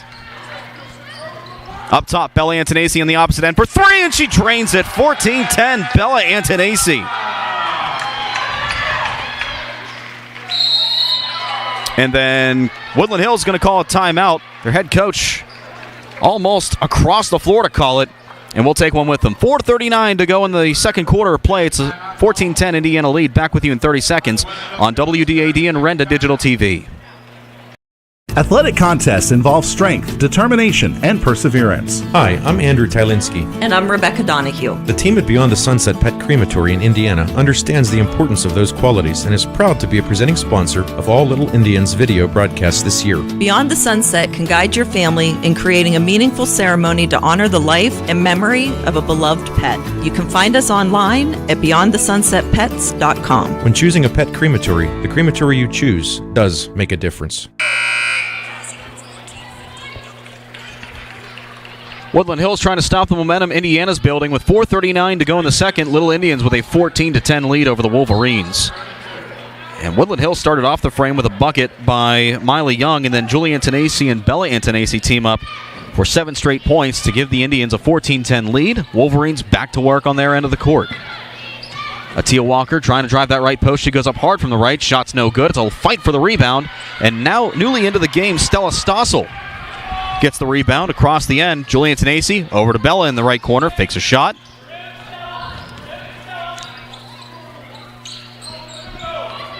Up top, Bella Antonasi on the opposite end for 3, and she drains it. 14-10, Bella Antonasi. And then Woodland Hills is going to call a timeout. Their head coach almost across the floor to call it, and we'll take one with them. 4:39 to go in the second quarter of play. It's a 14-10 Indiana lead. Back with you in 30 seconds on WDAD and Renda Digital TV. Athletic contests involve strength, determination, and perseverance. Hi, I'm Andrew Tylinski. And I'm Rebecca Donahue. The team at Beyond the Sunset Pet Crematory in Indiana understands the importance of those qualities and is proud to be a presenting sponsor of all Little Indians video broadcasts this year. Beyond the Sunset can guide your family in creating a meaningful ceremony to honor the life and memory of a beloved pet. You can find us online at beyondthesunsetpets.com. When choosing a pet crematory, the crematory you choose does make a difference. Woodland Hills trying to stop the momentum Indiana's building with 4:39 to go in the second. Little Indians with a 14-10 lead over the Wolverines. And Woodland Hills started off the frame with a bucket by Miley Young, and then Julie Antonacci and Bella Antonacci team up for 7 straight points to give the Indians a 14-10 lead. Wolverines back to work on their end of the court. Atia Walker trying to drive that right post. She goes up hard from the right. Shot's no good. It's a fight for the rebound. And now newly into the game, Stella Stossel gets the rebound across the end. Julian Tenacci over to Bella in the right corner. Fakes a shot.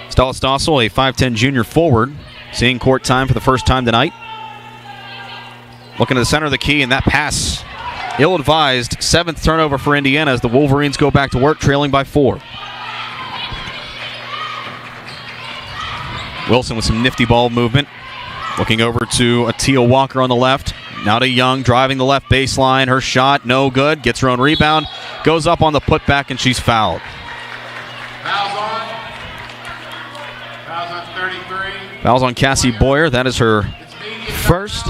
Stella Stossel, a 5'10 junior forward, seeing court time for the first time tonight. Looking to the center of the key, and that pass ill-advised. 7th turnover for Indiana as the Wolverines go back to work, trailing by 4. Wilson with some nifty ball movement. Looking over to Atia Walker on the left. Now to Young, driving the left baseline. Her shot, no good. Gets her own rebound. Goes up on the putback, and she's fouled. Fouls on. Fouls on 33. Fouls on Cassie Boyer. That is her first.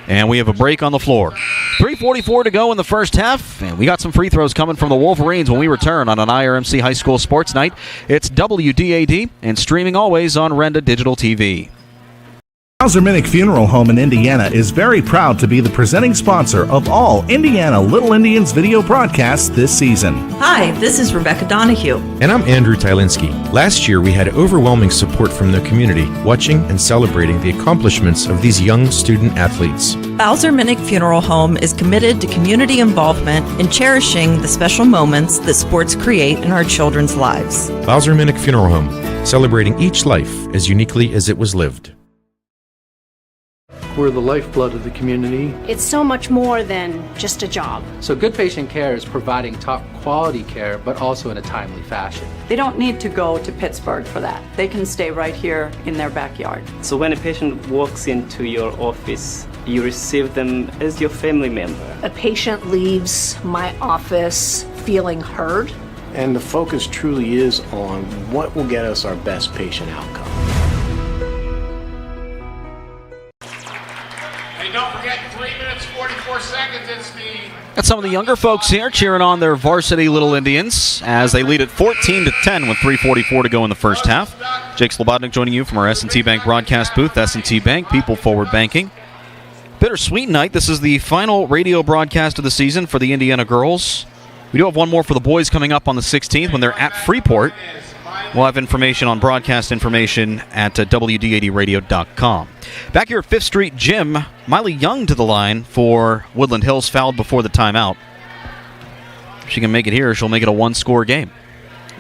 And we have a break on the floor. 3:44 to go in the first half. And we got some free throws coming from the Wolverines when we return on an IRMC High School Sports Night. It's WDAD and streaming always on Renda Digital TV. Bowser Minnick Funeral Home in Indiana is very proud to be the presenting sponsor of all Indiana Little Indians video broadcasts this season. Hi, this is Rebecca Donahue. And I'm Andrew Tylinski. Last year, we had overwhelming support from the community, watching and celebrating the accomplishments of these young student athletes. Bowser Minnick Funeral Home is committed to community involvement and cherishing the special moments that sports create in our children's lives. Bowser Minnick Funeral Home, celebrating each life as uniquely as it was lived. We're the lifeblood of the community. It's so much more than just a job. So good patient care is providing top quality care, but also in a timely fashion. They don't need to go to Pittsburgh for that. They can stay right here in their backyard. So when a patient walks into your office, you receive them as your family member. A patient leaves my office feeling heard. And the focus truly is on what will get us our best patient outcome. Don't forget, 3 minutes, 44 seconds. It's the... Got some of the younger folks here cheering on their varsity Little Indians as they lead at 14-10 with 3:44 to go in the first half. Jake Slobodnik joining you from our S&T Bank broadcast booth. S&T Bank, people forward banking. Bittersweet night. This is the final radio broadcast of the season for the Indiana girls. We do have one more for the boys coming up on the 16th when they're at Freeport. We'll have information on broadcast information at WD80radio.com. Back here at 5th Street Gym, Miley Young to the line for Woodland Hills, fouled before the timeout. If she can make it here, she'll make it a 1-score game.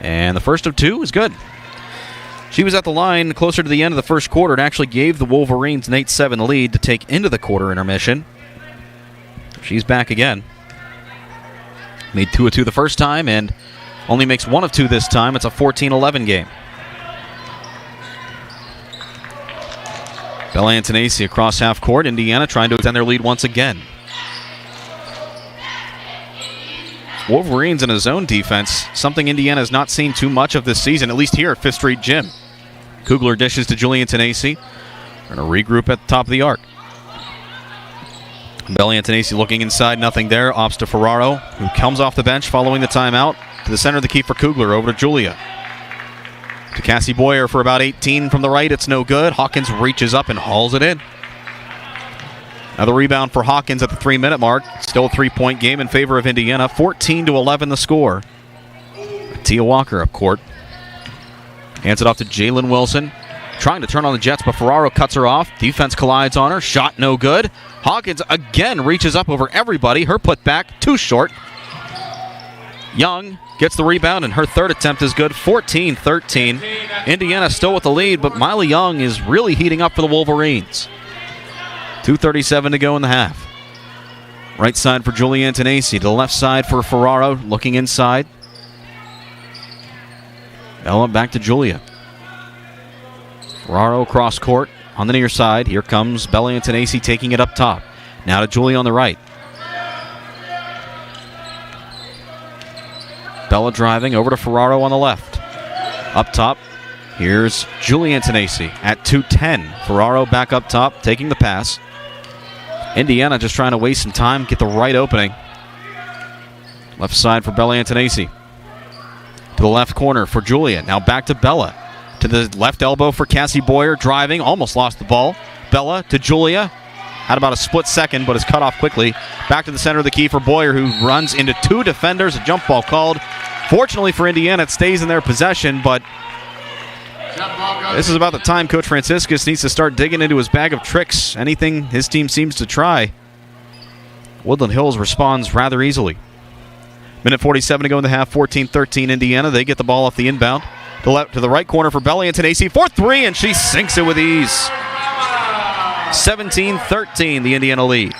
And the first of 2 is good. She was at the line closer to the end of the first quarter and actually gave the Wolverines an 8-7 lead to take into the quarter intermission. She's back again. Made 2 of 2 the first time and only makes 1 of 2 this time. It's a 14-11 game. Bella Antonacci across half court. Indiana trying to extend their lead once again. Wolverines in a zone defense, something Indiana has not seen too much of this season, at least here at 5th Street Gym. Kugler dishes to Julian Tenacci. Going to regroup at the top of the arc. Bella Antonacci looking inside, nothing there. Ops to Ferraro, who comes off the bench following the timeout. To the center of the key for Kugler, over to Julia. To Cassie Boyer for about 18 from the right, it's no good. Hawkins reaches up and hauls it in. Another rebound for Hawkins at the 3-minute mark. Still a 3-point game in favor of Indiana. 14-11 the score. Tia Walker up court. Hands it off to Jalen Wilson. Trying to turn on the Jets, but Ferraro cuts her off. Defense collides on her. Shot no good. Hawkins again reaches up over everybody. Her putback too short. Young gets the rebound, and her third attempt is good. 14-13. Indiana still with the lead, but Miley Young is really heating up for the Wolverines. 2:37 to go in the half. Right side for Julia Antonacci. To the left side for Ferraro, looking inside. Bella back to Julia. Ferraro cross court on the near side. Here comes Bella Antonacci taking it up top. Now to Julia on the right. Bella driving over to Ferraro on the left. Up top, here's Julia Antonacci at 2:10. Ferraro back up top, taking the pass. Indiana just trying to waste some time, get the right opening. Left side for Bella Antonacci. To the left corner for Julia. Now back to Bella. To the left elbow for Cassie Boyer, driving, almost lost the ball. Bella to Julia. Had about a split second, but is cut off quickly. Back to the center of the key for Boyer, who runs into two defenders. A jump ball called. Fortunately for Indiana, it stays in their possession, but this is about the time Coach Franciscus needs to start digging into his bag of tricks. Anything his team seems to try, Woodland Hills responds rather easily. Minute 47 to go in the half, 14-13 Indiana. They get the ball off the inbound. To the right corner for Bella Antonacci. 4-3, and she sinks it with ease. 17-13, the Indiana lead.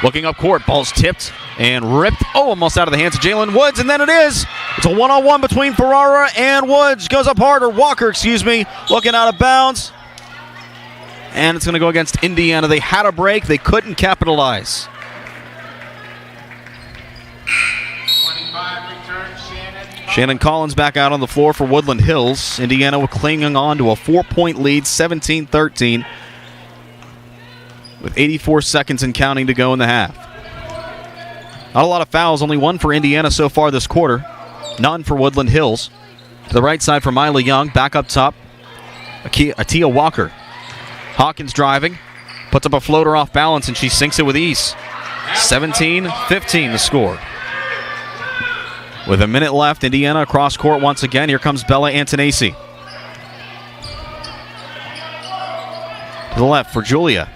Looking up court, ball's tipped and ripped. Oh, almost out of the hands of Jalen Woods, and then it is. It's a one-on-one between Ferrara and Woods. Goes up hard, or Walker, excuse me, looking out of bounds. And it's going to go against Indiana. They had a break. They couldn't capitalize. 25 return, Shannon Collins back out on the floor for Woodland Hills. Indiana clinging on to a 4-point lead, 17-13. With 84 seconds and counting to go in the half. Not a lot of fouls, only one for Indiana so far this quarter. None for Woodland Hills. To the right side for Mila Young, back up top. Atia Walker. Hawkins driving, puts up a floater off balance, and she sinks it with ease. 17-15 the score. With a minute left, Indiana across court once again. Here comes Bella Antonacci. To the left for Julia.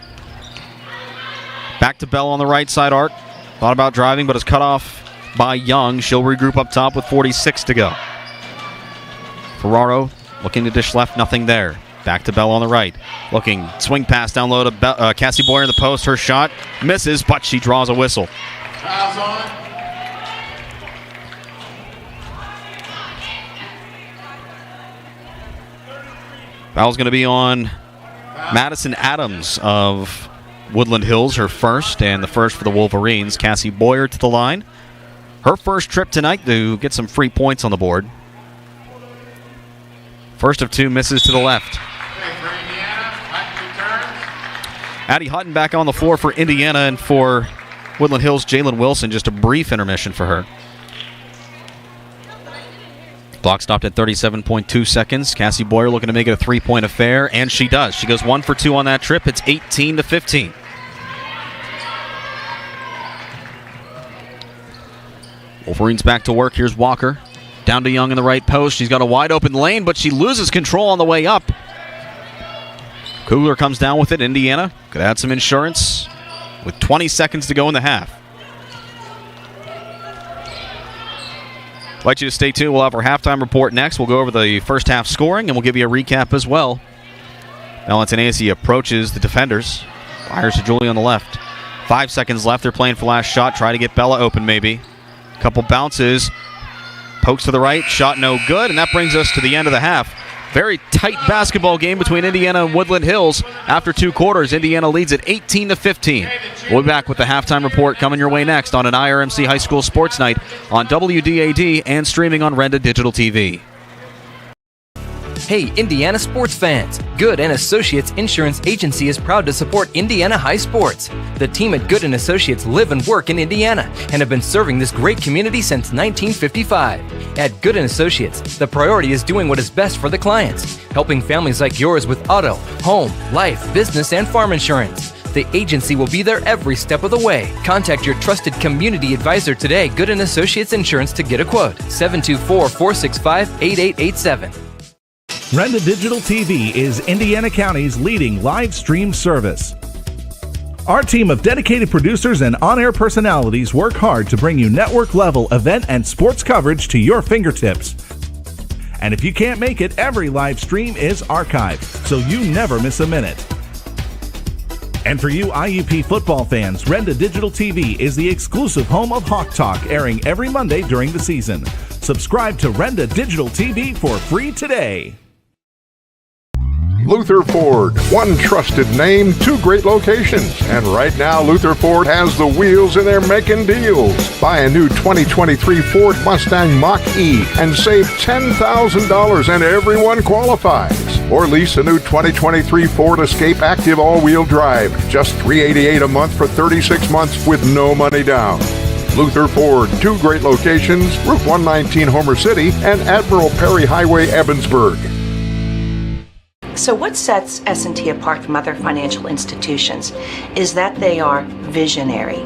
Back to Bell on the right side, Art. Thought about driving, but is cut off by Young. She'll regroup up top with 46 to go. Ferraro looking to dish left, nothing there. Back to Bell on the right. Looking, swing pass down low to Cassie Boyer in the post. Her shot misses, but she draws a whistle. Fouls on. Foul's going to be on Madison Adams of Woodland Hills, her first, and the first for the Wolverines. Cassie Boyer to the line. Her first trip tonight to get some free points on the board. First of two misses to the left. Addie Hutton back on the floor for Indiana, and for Woodland Hills, Jalen Wilson. Just a brief intermission for her. Clock stopped at 37.2 seconds. Cassie Boyer looking to make it a three-point affair, and she does. She goes 1 for 2 on that trip. It's 18-15. Wolverines back to work. Here's Walker. Down to Young in the right post. She's got a wide open lane, but she loses control on the way up. Kugler comes down with it. Indiana could add some insurance with 20 seconds to go in the half. I'd like you to stay tuned. We'll have our halftime report next. We'll go over the first half scoring, and we'll give you a recap as well. Now Antonacci approaches the defenders. Fires to Julie on the left. 5 seconds left. They're playing for last shot. Try to get Bella open maybe. Couple bounces. Pokes to the right. Shot no good, and that brings us to the end of the half. Very tight basketball game between Indiana and Woodland Hills. After 2 quarters, Indiana leads at 18-15. We'll be back with the halftime report coming your way next on an IRMC High School Sports Night on WDAD and streaming on Renda Digital TV. Hey, Indiana sports fans! Good & Associates Insurance Agency is proud to support Indiana high sports. The team at Good & Associates live and work in Indiana and have been serving this great community since 1955. At Good & Associates, the priority is doing what is best for the clients, helping families like yours with auto, home, life, business, and farm insurance. The agency will be there every step of the way. Contact your trusted community advisor today, Good & Associates Insurance, to get a quote. 724-465-8887. Renda Digital TV is Indiana County's leading live stream service. Our team of dedicated producers and on-air personalities work hard to bring you network-level event and sports coverage to your fingertips. And if you can't make it, every live stream is archived, so you never miss a minute. And for you IUP football fans, Renda Digital TV is the exclusive home of Hawk Talk, airing every Monday during the season. Subscribe to Renda Digital TV for free today. Luther Ford, one trusted name, two great locations. And right now, Luther Ford has the wheels and they're making deals. Buy a new 2023 Ford Mustang Mach-E and save $10,000 and everyone qualifies. Or lease a new 2023 Ford Escape Active all-wheel drive. Just $388 a month for 36 months with no money down. Luther Ford, two great locations, Route 119 Homer City and Admiral Perry Highway, Evansburg. So what sets S&T apart from other financial institutions is that they are visionary.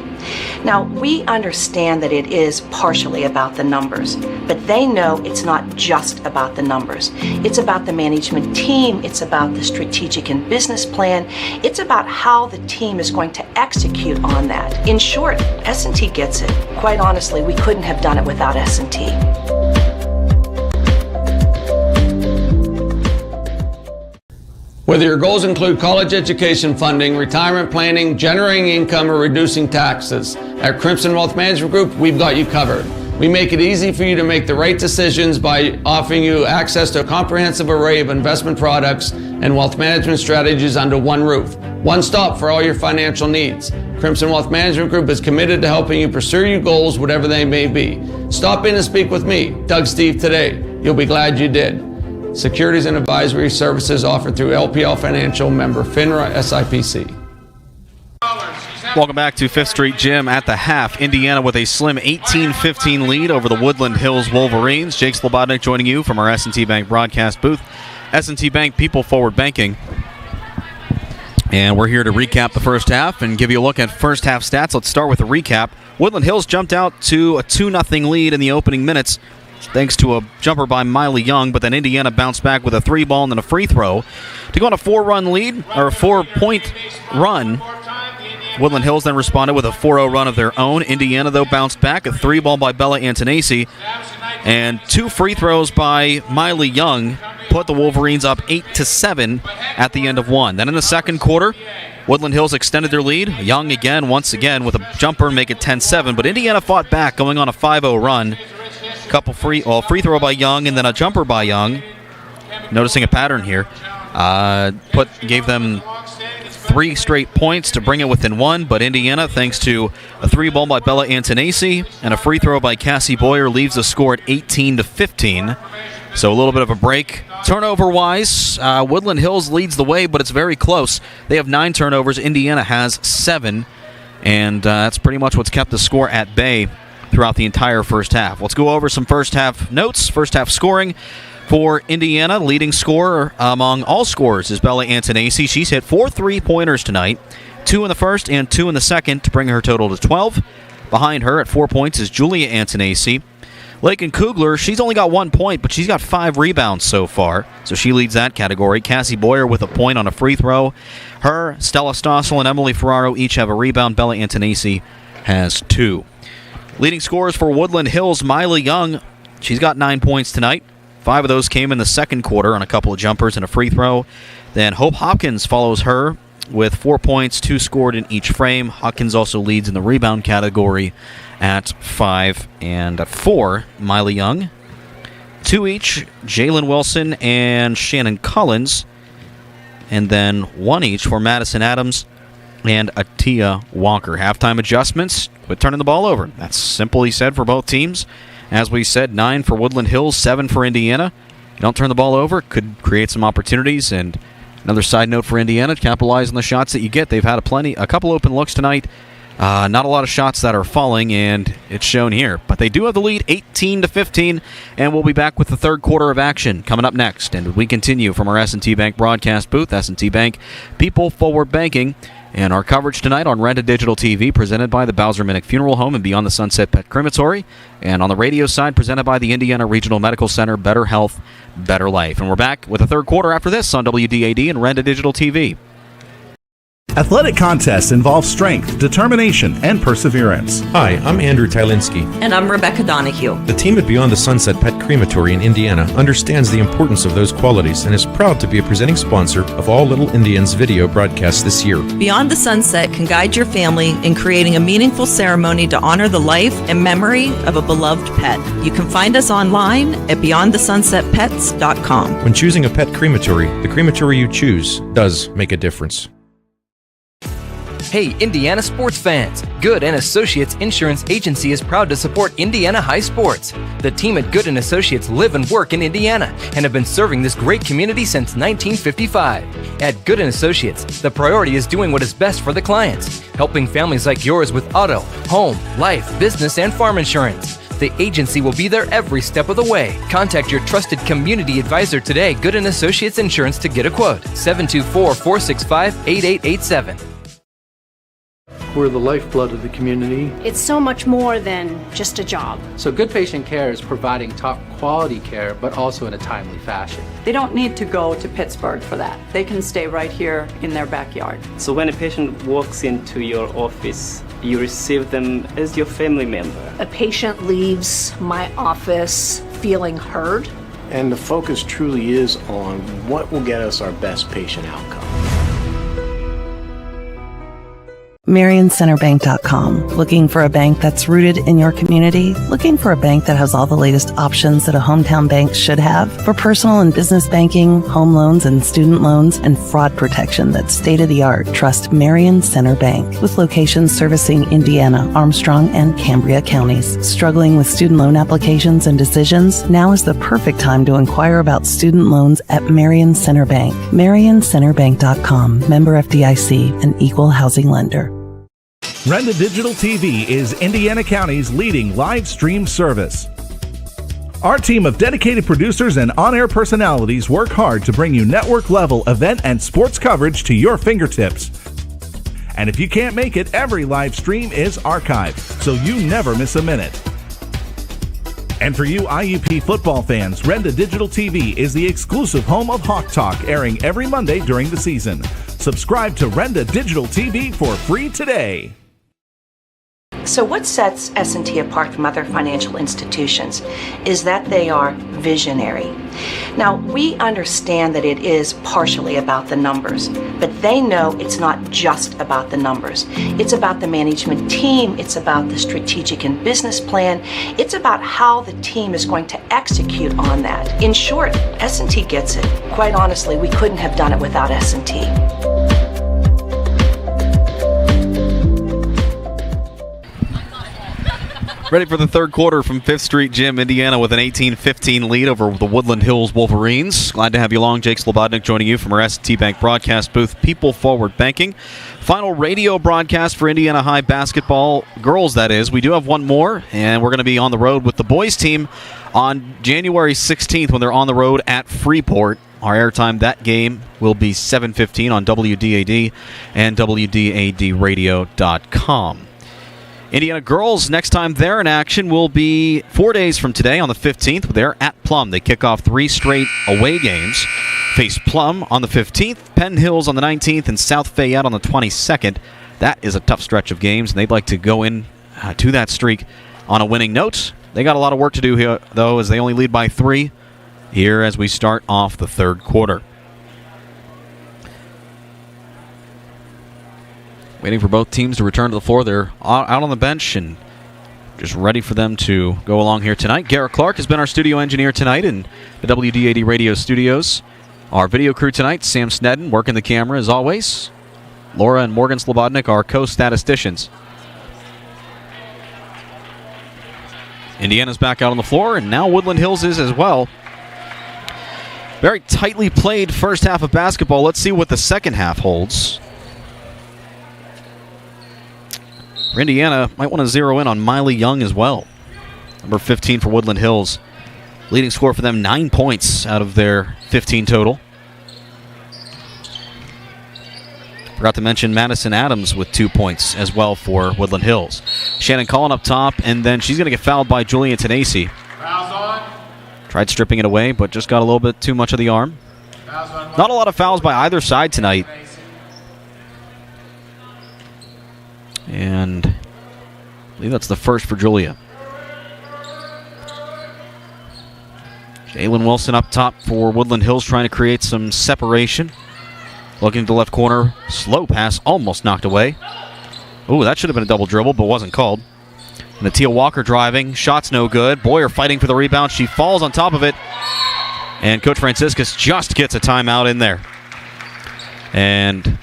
Now, we understand that it is partially about the numbers, but they know it's not just about the numbers. It's about the management team, it's about the strategic and business plan, it's about how the team is going to execute on that. In short, S&T gets it. Quite honestly, we couldn't have done it without S&T. Whether your goals include college education funding, retirement planning, generating income, or reducing taxes, at Crimson Wealth Management Group, we've got you covered. We make it easy for you to make the right decisions by offering you access to a comprehensive array of investment products and wealth management strategies under one roof. One stop for all your financial needs. Crimson Wealth Management Group is committed to helping you pursue your goals, whatever they may be. Stop in and speak with me, Doug Steve, today. You'll be glad you did. Securities and advisory services offered through LPL Financial, member FINRA SIPC. Welcome back to 5th Street Gym at the half. Indiana with a slim 18-15 lead over the Woodland Hills Wolverines. Jake Slobodnik joining you from our S&T Bank broadcast booth. S&T Bank, people forward banking. And we're here to recap the first half and give you a look at first half stats. Let's start with a recap. Woodland Hills jumped out to a 2-0 lead in the opening minutes, thanks to a jumper by Miley Young, but then Indiana bounced back with a 3-ball and then a free throw to go on a 4-run lead, or a 4-point run. Woodland Hills then responded with a 4-0 run of their own. Indiana, though, bounced back, a 3-ball by Bella Antonacci, and 2 free throws by Miley Young put the Wolverines up 8-7 at the end of one. Then in the second quarter, Woodland Hills extended their lead. Young again, once again, with a jumper, make it 10-7, but Indiana fought back, going on a 5-0 run. Couple free throw by Young and then a jumper by Young. Noticing a pattern here. Gave them 3 straight points to bring it within 1, but Indiana, thanks to a 3-ball by Bella Antonacci and a free throw by Cassie Boyer, leaves the score at 18-15. So a little bit of a break. Turnover-wise, Woodland Hills leads the way, but it's very close. They have 9 turnovers. Indiana has 7, and that's pretty much what's kept the score at bay throughout the entire first half. Let's go over some first half notes. First half scoring for Indiana. Leading scorer among all scorers is Bella Antonacci. She's hit 4 3-pointers tonight, 2 in the first and 2 in the second to bring her total to 12. Behind her at 4 points is Julia Antonacci. Lakin Kugler, she's only got 1 point, but she's got 5 rebounds so far, so she leads that category. Cassie Boyer with a point on a free throw. Her, Stella Stossel, and Emily Ferraro each have a rebound. Bella Antonacci has 2. Leading scorers for Woodland Hills, Miley Young. She's got 9 points tonight. 5 of those came in the second quarter on a couple of jumpers and a free throw. Then Hope Hopkins follows her with 4 points, 2 scored in each frame. Hopkins also leads in the rebound category at 5 and 4. Miley Young, 2 each, Jalen Wilson and Shannon Collins. And then 1 each for Madison Adams and Atia Walker. Halftime adjustments, quit turning the ball over. That's simply said for both teams. As we said, 9 for Woodland Hills, 7 for Indiana. You don't turn the ball over, could create some opportunities. And another side note for Indiana, capitalize on the shots that you get. They've had a couple open looks tonight. Not a lot of shots that are falling, and it's shown here. But they do have the lead, 18-15, and we'll be back with the third quarter of action coming up next. And we continue from our S&T Bank broadcast booth. S&T Bank, people forward banking. And our coverage tonight on Renda Digital TV, presented by the Bowser Minnick Funeral Home and Beyond the Sunset Pet Crematory. And on the radio side, presented by the Indiana Regional Medical Center, Better Health, Better Life. And we're back with the third quarter after this on WDAD and Renda Digital TV. Athletic contests involve strength, determination, and perseverance. Hi, I'm Andrew Tylinski. And I'm Rebecca Donahue. The team at Beyond the Sunset Pet Crematory in Indiana understands the importance of those qualities and is proud to be a presenting sponsor of All Little Indians video broadcast this year. Beyond the Sunset can guide your family in creating a meaningful ceremony to honor the life and memory of a beloved pet. You can find us online at beyondthesunsetpets.com. When choosing a pet crematory, the crematory you choose does make a difference. Hey, Indiana sports fans! Good & Associates Insurance Agency is proud to support Indiana high sports. The team at Good & Associates live and work in Indiana and have been serving this great community since 1955. At Good & Associates, the priority is doing what is best for the clients, helping families like yours with auto, home, life, business, and farm insurance. The agency will be there every step of the way. Contact your trusted community advisor today, Good & Associates Insurance, to get a quote. 724-465-8887. We're the lifeblood of the community. It's so much more than just a job. So good patient care is providing top quality care, but also in a timely fashion. They don't need to go to Pittsburgh for that. They can stay right here in their backyard. So when a patient walks into your office, you receive them as your family member. A patient leaves my office feeling heard. And the focus truly is on what will get us our best patient outcome. MarionCenterBank.com. Looking for a bank that's rooted in your community? Looking for a bank that has all the latest options that a hometown bank should have? For personal and business banking, home loans and student loans, and fraud protection that's state-of-the-art, trust Marion Center Bank. With locations servicing Indiana, Armstrong, and Cambria counties. Struggling with student loan applications and decisions? Now is the perfect time to inquire about student loans at Marion Center Bank. MarionCenterBank.com. Member FDIC, an equal housing lender. Renda Digital TV is Indiana County's leading live stream service. Our team of dedicated producers and on-air personalities work hard to bring you network-level event and sports coverage to your fingertips. And if you can't make it, every live stream is archived, so you never miss a minute. And for you IUP football fans, Renda Digital TV is the exclusive home of Hawk Talk, airing every Monday during the season. Subscribe to Renda Digital TV for free today. So what sets S&T apart from other financial institutions is that they are visionary. Now, we understand that it is partially about the numbers, but they know it's not just about the numbers. It's about the management team, it's about the strategic and business plan, it's about how the team is going to execute on that. In short, S&T gets it. Quite honestly, we couldn't have done it without S&T. Ready for the third quarter from 5th Street Gym, Indiana, with an 18-15 lead over the Woodland Hills Wolverines. Glad to have you along. Jake Slobodnik joining you from our S&T Bank broadcast booth, People Forward Banking. Final radio broadcast for Indiana High basketball, girls that is. We do have one more, and we're going to be on the road with the boys team on January 16th when they're on the road at Freeport. Our airtime that game will be 7:15 on WDAD and WDADradio.com. Indiana girls, next time they're in action will be 4 days from today on the 15th. They're at Plum. They kick off 3 straight away games. Face Plum on the 15th, Penn Hills on the 19th, and South Fayette on the 22nd. That is a tough stretch of games, and they'd like to go in to that streak on a winning note. They got a lot of work to do here, though, as they only lead by 3 here as we start off the third quarter. Waiting for both teams to return to the floor. They're out on the bench and just ready for them to go along here tonight. Garrett Clark has been our studio engineer tonight in the WDAD radio studios. Our video crew tonight, Sam Snedden, working the camera as always. Laura and Morgan Slobodnik, our co-statisticians. Indiana's back out on the floor, and now Woodland Hills is as well. Very tightly played first half of basketball. Let's see what the second half holds. Indiana might want to zero in on Miley Young as well. Number 15 for Woodland Hills. Leading score for them, 9 points out of their 15 total. Forgot to mention Madison Adams with 2 points as well for Woodland Hills. Shannon Collin up top, and then she's going to get fouled by Julian Tenacey. Fouls on. Tried stripping it away, but just got a little bit too much of the arm. Not a lot of fouls by either side tonight. And I believe that's the first for Julia. Jalen Wilson up top for Woodland Hills, trying to create some separation. Looking to the left corner. Slow pass, almost knocked away. Ooh, that should have been a double dribble, but wasn't called. And Natia Walker driving. Shot's no good. Boyer fighting for the rebound. She falls on top of it. And Coach Franciscus just gets a timeout in there. And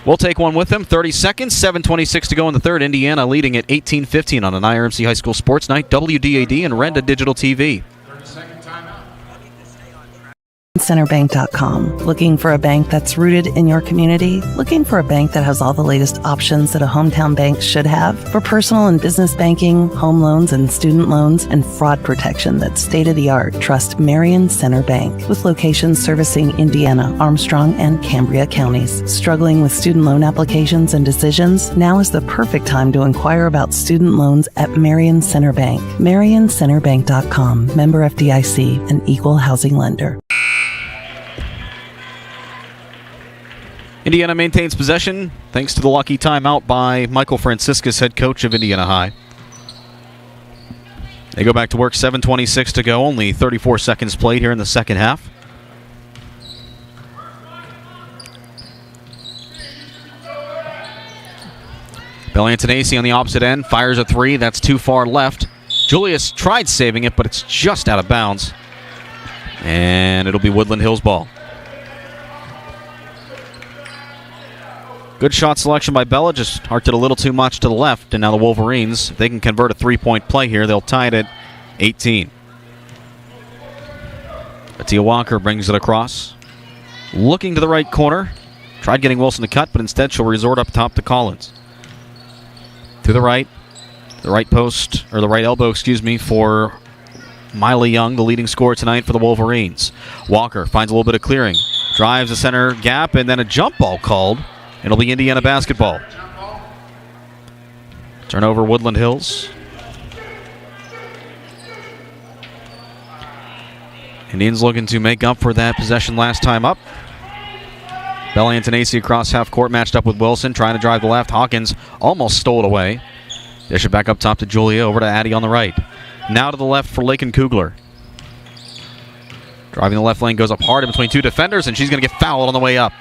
we'll take one with them. 30 seconds, 7:26 to go in the third. Indiana leading at 18-15 on an IRMC High School Sports Night, WDAD, and Renda Digital TV. Centerbank.com. Looking for a bank that's rooted in your community? Looking for a bank that has all the latest options that a hometown bank should have? For personal and business banking, home loans and student loans, and fraud protection that's state-of-the-art, trust Marion Center Bank. With locations servicing Indiana, Armstrong, and Cambria counties. Struggling with student loan applications and decisions? Now is the perfect time to inquire about student loans at Marion Center Bank. MarionCenterBank.com. Member FDIC, an equal housing lender. Indiana maintains possession thanks to the lucky timeout by Michael Franciscus, head coach of Indiana High. They go back to work, 7:26 to go, only 34 seconds played here in the second half. Bella Antonacci on the opposite end, fires a three, that's too far left. Julius tried saving it, but it's just out of bounds. And it'll be Woodland Hills ball. Good shot selection by Bella, just arced it a little too much to the left, and now the Wolverines, if they can convert a three-point play here, they'll tie it at 18. Natia Walker brings it across. Looking to the right corner. Tried getting Wilson to cut, but instead she'll resort up top to Collins. To the right post, or the right elbow, for Miley Young, the leading scorer tonight for the Wolverines. Walker finds a little bit of clearing. Drives the center gap, and then a jump ball called. It'll be Indiana basketball. Turnover, Woodland Hills. Indians looking to make up for that possession last time up. Bella Antonacci across half court, matched up with Wilson, trying to drive the left. Hawkins almost stole it away. Dish it back up top to Julia, over to Addie on the right. Now to the left for Lakin Kugler. Driving the left lane, goes up hard in between two defenders, and she's going to get fouled on the way up.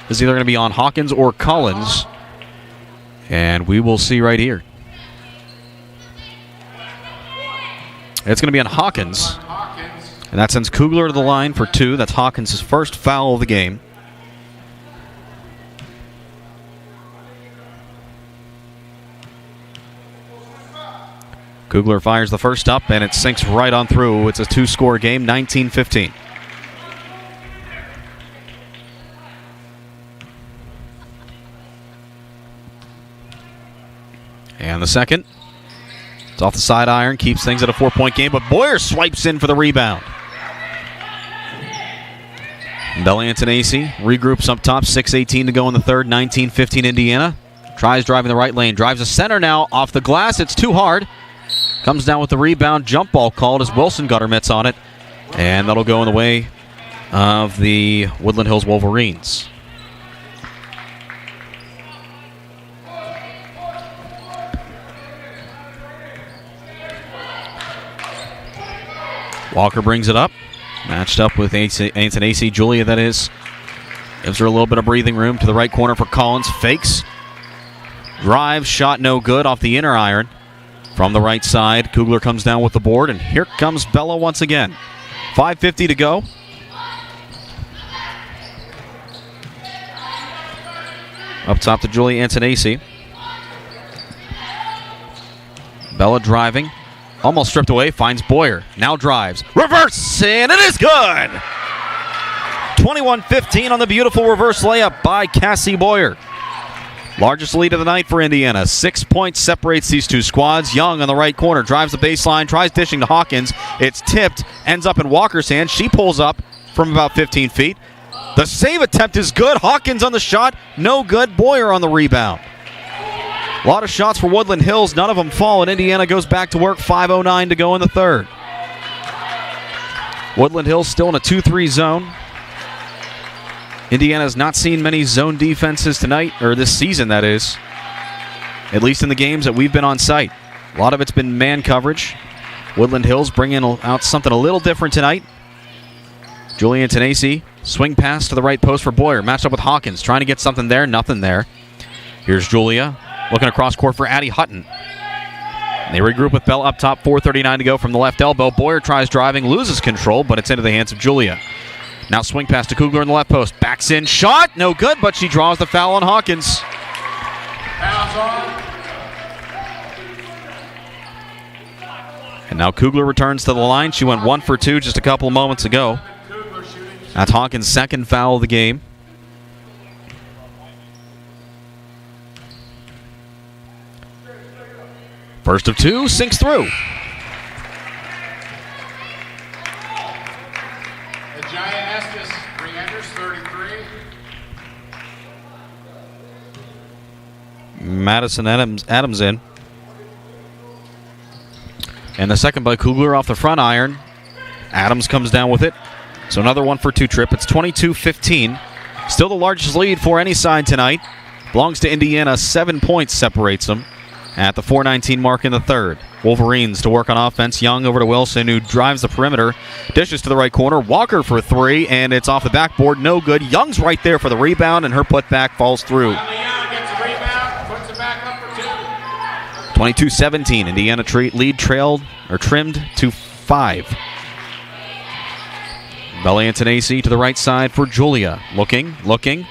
This is either going to be on Hawkins or Collins. And we will see right here. It's going to be on Hawkins. And that sends Kugler to the line for two. That's Hawkins' first foul of the game. Kugler fires the first up, and it sinks right on through. It's a two-score game, 19-15. And the second. It's off the side iron, keeps things at a 4-point game, but Boyer swipes in for the rebound. Bella Antonacci regroups up top, 6:18 to go in the third, 19-15 Indiana. Tries driving the right lane, drives the center now, off the glass, it's too hard. Comes down with the rebound, jump ball called as Wilson got her mitts on it. And that'll go in the way of the Woodland Hills Wolverines. Walker brings it up. Matched up with Antonacci. Julia, that is. Gives her a little bit of breathing room to the right corner for Collins. Fakes. Drive. Shot no good off the inner iron. From the right side, Kugler comes down with the board, and here comes Bella once again. 5:50 to go. Up top to Julia Antonacci. Bella driving. Almost stripped away, finds Boyer. Now drives. Reverse, and it is good! 21-15 on the beautiful reverse layup by Cassie Boyer. Largest lead of the night for Indiana. 6 points separates these two squads. Young on the right corner drives the baseline, tries dishing to Hawkins. It's tipped, ends up in Walker's hand. She pulls up from about 15 feet. The save attempt is good. Hawkins on the shot, no good. Boyer on the rebound. A lot of shots for Woodland Hills, none of them fall, and Indiana goes back to work. 5:09 to go in the third. Woodland Hills still in a 2-3 zone. Indiana has not seen many zone defenses tonight, or this season, that is. at least in the games that we've been on site. A lot of it's been man coverage. Woodland Hills bringing out something a little different tonight. Julia Tenacey, swing pass to the right post for Boyer. Matched up with Hawkins, trying to get something there, nothing there. Here's Julia, looking across court for Addie Hutton. They regroup with Bell up top, 4:39 to go from the left elbow. Boyer tries driving, loses control, but it's into the hands of Julia. Now swing pass to Kugler in the left post. Backs in, shot, no good, but she draws the foul on Hawkins. And now Kugler returns to the line. She went 1 for 2 just a couple of moments ago. That's Hawkins' second foul of the game. First of 2, sinks through. The Giant Estes, 33. Madison Adams in. And the second by Kugler off the front iron. Adams comes down with it. So another 1 for 2 trip. It's 22-15. Still the largest lead for any side tonight. Belongs to Indiana. 7 points separates them at the 4:19 mark in the third. Wolverines to work on offense. Young over to Wilson, who drives the perimeter. Dishes to the right corner. Walker for 3, and it's off the backboard. No good. Young's right there for the rebound, and her putback falls through. 22-17. Indiana lead trimmed to 5. Bella Antonacci to the right side for Julia. Looking.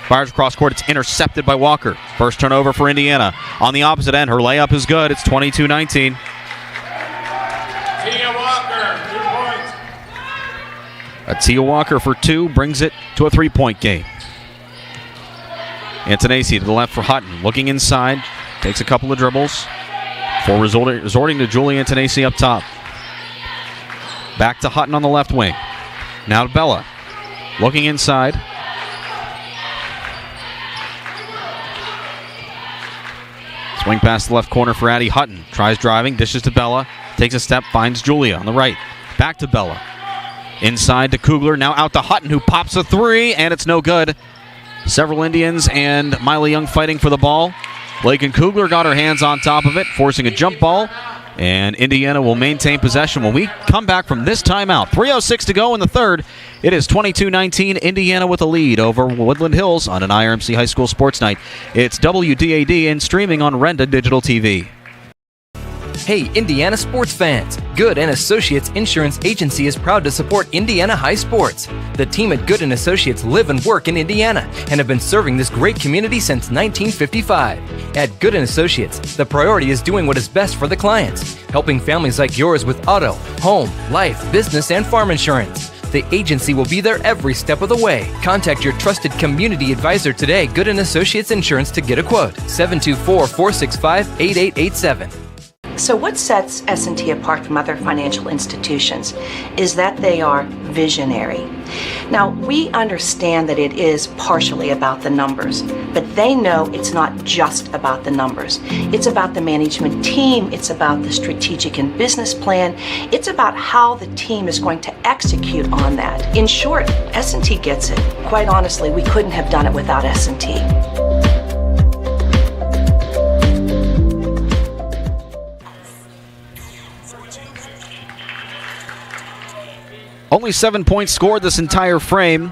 Fires across court. It's intercepted by Walker. First turnover for Indiana. On the opposite end, her layup is good. It's 22-19. Tia Walker, 2 points. Tia Walker for 2 brings it to a 3-point game. Antonacci to the left for Hutton. Looking inside. Takes a couple of dribbles. Before resorting to Julia Antonacci up top. Back to Hutton on the left wing. Now to Bella. Looking inside. Swing past the left corner for Addie Hutton. Tries driving, dishes to Bella. Takes a step, finds Julia on the right. Back to Bella. Inside to Kugler. Now out to Hutton, who pops a 3, and it's no good. Several Indians and Miley Young fighting for the ball. Lakin Kugler got her hands on top of it, forcing a jump ball. And Indiana will maintain possession when we come back from this timeout. 3:06 to go in the third. It is 22-19, Indiana with a lead over Woodland Hills on an IRMC High School Sports Night. It's WDAD and streaming on Renda Digital TV. Hey, Indiana sports fans! Good & Associates Insurance Agency is proud to support Indiana high sports. The team at Good & Associates live and work in Indiana and have been serving this great community since 1955. At Good & Associates, the priority is doing what is best for the clients, helping families like yours with auto, home, life, business, and farm insurance. The agency will be there every step of the way. Contact your trusted community advisor today, Good & Associates Insurance, to get a quote. 724-465-8887. So what sets S&T apart from other financial institutions is that they are visionary. Now, we understand that it is partially about the numbers, but they know it's not just about the numbers. It's about the management team, it's about the strategic and business plan, it's about how the team is going to execute on that. In short, S&T gets it. Quite honestly, we couldn't have done it without S&T. Only 7 points scored this entire frame.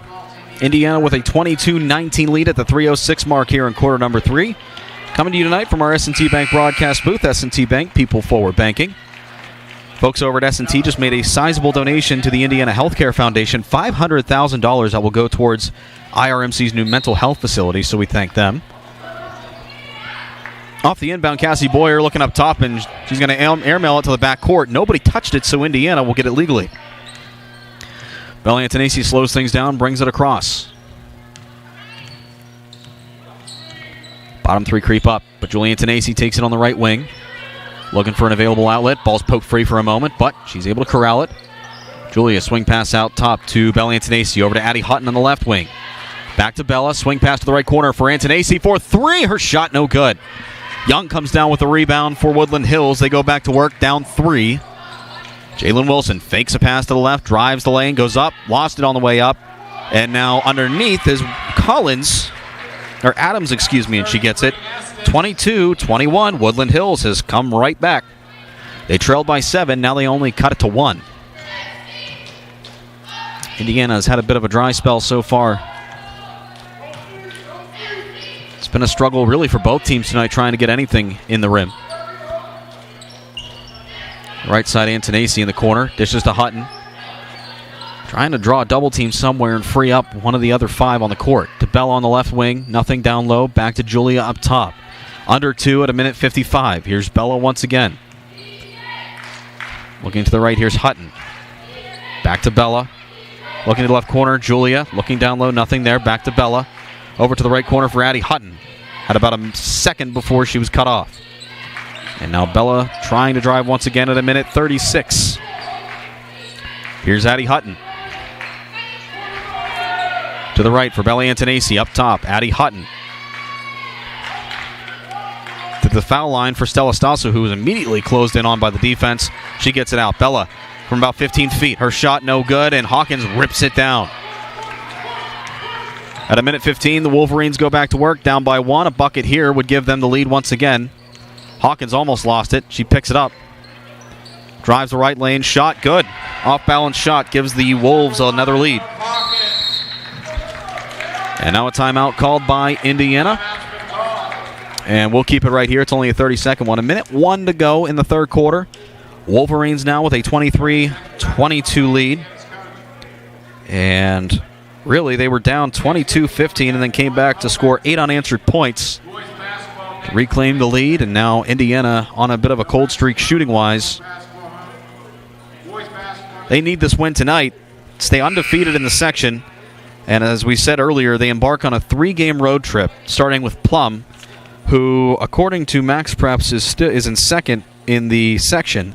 Indiana with a 22-19 lead at the 3:06 mark here in quarter number 3. Coming to you tonight from our S&T Bank broadcast booth. S&T Bank, people forward banking. Folks over at S&T just made a sizable donation to the Indiana Healthcare Foundation, $500,000 that will go towards IRMC's new mental health facility, so we thank them. Off the inbound, Cassie Boyer looking up top, and she's going to airmail it to the back court. Nobody touched it, so Indiana will get it legally. Bella Antonacci slows things down, brings it across. Bottom 3 creep up, but Julia Antonacci takes it on the right wing. Looking for an available outlet. Ball's poked free for a moment, but she's able to corral it. Julia, swing pass out top to Bella Antonacci. Over to Addie Hutton on the left wing. Back to Bella, swing pass to the right corner for Antonacci for 3. Her shot no good. Young comes down with the rebound for Woodland Hills. They go back to work, down 3. Jalen Wilson fakes a pass to the left, drives the lane, goes up, lost it on the way up. And now underneath is Adams, and she gets it. 22-21. Woodland Hills has come right back. They trailed by 7. Now they only cut it to 1. Indiana has had a bit of a dry spell so far. It's been a struggle really for both teams tonight trying to get anything in the rim. Right side, Antonacci in the corner. Dishes to Hutton. Trying to draw a double team somewhere and free up one of the other 5 on the court. To Bell on the left wing. Nothing down low. Back to Julia up top. Under 2 at a minute 55. Here's Bella once again. Looking to the right, here's Hutton. Back to Bella. Looking to the left corner, Julia. Looking down low, nothing there. Back to Bella. Over to the right corner for Addie Hutton. Had about a second before she was cut off. And now Bella trying to drive once again at a minute 36. Here's Addie Hutton. To the right for Bella Antonacci. Up top, Addie Hutton. To the foul line for Stella Stasso, who was immediately closed in on by the defense. She gets it out. Bella from about 15 feet. Her shot no good, and Hawkins rips it down. At a minute 15, the Wolverines go back to work, down by 1. A bucket here would give them the lead once again. Hawkins almost lost it. She picks it up. Drives the right lane. Shot good. Off-balance shot gives the Wolves another lead. And now a timeout called by Indiana. And we'll keep it right here. It's only a 30-second one. A minute 1 to go in the third quarter. Wolverines now with a 23-22 lead. And really, they were down 22-15 and then came back to score 8 unanswered points. Reclaimed the lead, and now Indiana on a bit of a cold streak shooting-wise. They need this win tonight. Stay undefeated in the section. And as we said earlier, they embark on a 3-game road trip, starting with Plum, who, according to Max Preps, is in second in the section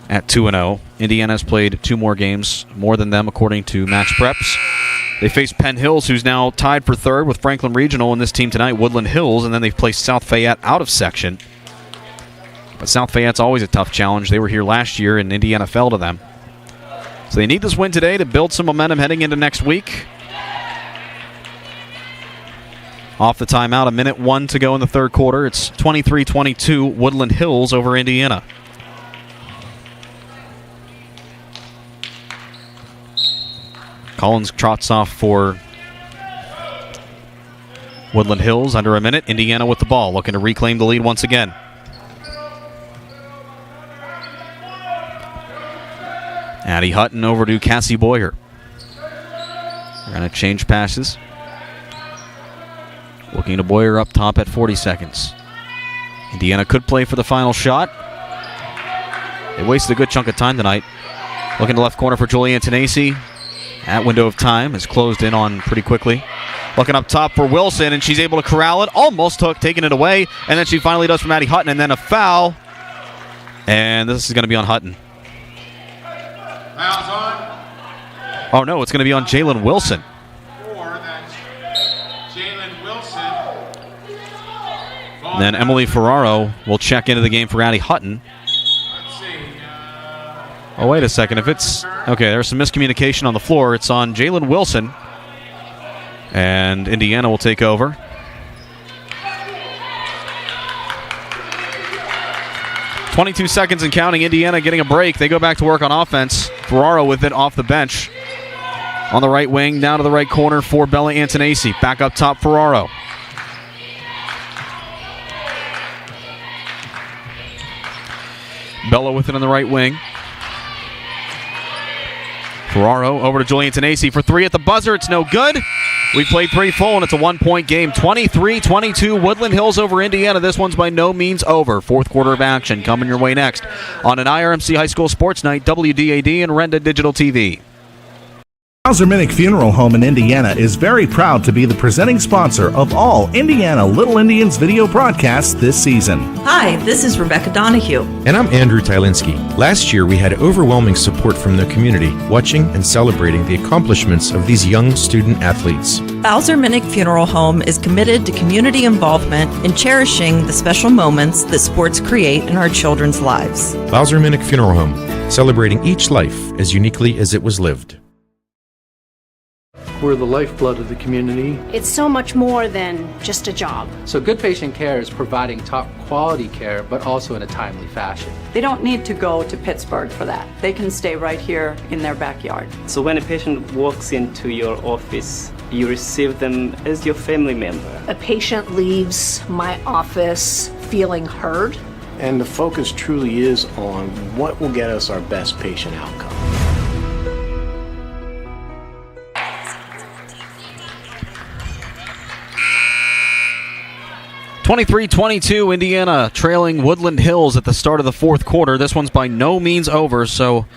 at 2-0. Indiana has played 2 more games, more than them, according to Max Preps. They face Penn Hills, who's now tied for third with Franklin Regional, and this team tonight, Woodland Hills, and then they've placed South Fayette out of section. But South Fayette's always a tough challenge. They were here last year, and Indiana fell to them. So they need this win today to build some momentum heading into next week. Off the timeout, a minute 1 to go in the third quarter. It's 23-22, Woodland Hills over Indiana. Collins trots off for Woodland Hills under a minute. Indiana with the ball, looking to reclaim the lead once again. Addie Hutton over to Cassie Boyer. They're going to change passes. Looking to Boyer up top at 40 seconds. Indiana could play for the final shot. They wasted a good chunk of time tonight. Looking to left corner for Julie Antonacci. That window of time is closed in on pretty quickly. Looking up top for Wilson, and she's able to corral it. Almost taking it away, and then she finally does from Addie Hutton, and then a foul. And this is going to be on Hutton. Foul's on. Oh, no, it's going to be on Jalen Wilson. And then Emily Ferraro will check into the game for Addie Hutton. Oh, wait a second. If it's... Okay, there's some miscommunication on the floor. It's on Jalen Wilson. And Indiana will take over. .22 seconds and counting. Indiana getting a break. They go back to work on offense. Ferraro with it off the bench. On the right wing, down to the right corner for Bella Antonacci. Back up top, Ferraro. Bella with it on the right wing. Ferraro over to Julian Antonacci for 3 at the buzzer. It's no good. We played 3 full, and it's a 1-point game. 23-22, Woodland Hills over Indiana. This one's by no means over. Fourth quarter of action coming your way next on an IRMC High School Sports Night, WDAD, and Renda Digital TV. Bowser Minnick Funeral Home in Indiana is very proud to be the presenting sponsor of all Indiana Little Indians video broadcasts this season. Hi, this is Rebecca Donahue. And I'm Andrew Tylinski. Last year, we had overwhelming support from the community, watching and celebrating the accomplishments of these young student athletes. Bowser Minnick Funeral Home is committed to community involvement and cherishing the special moments that sports create in our children's lives. Bowser Minnick Funeral Home, celebrating each life as uniquely as it was lived. We're the lifeblood of the community. It's so much more than just a job. So good patient care is providing top quality care, but also in a timely fashion. They don't need to go to Pittsburgh for that. They can stay right here in their backyard. So when a patient walks into your office, you receive them as your family member. A patient leaves my office feeling heard. And the focus truly is on what will get us our best patient outcome. 23-22, Indiana trailing Woodland Hills at the start of the fourth quarter. This one's by no means over, so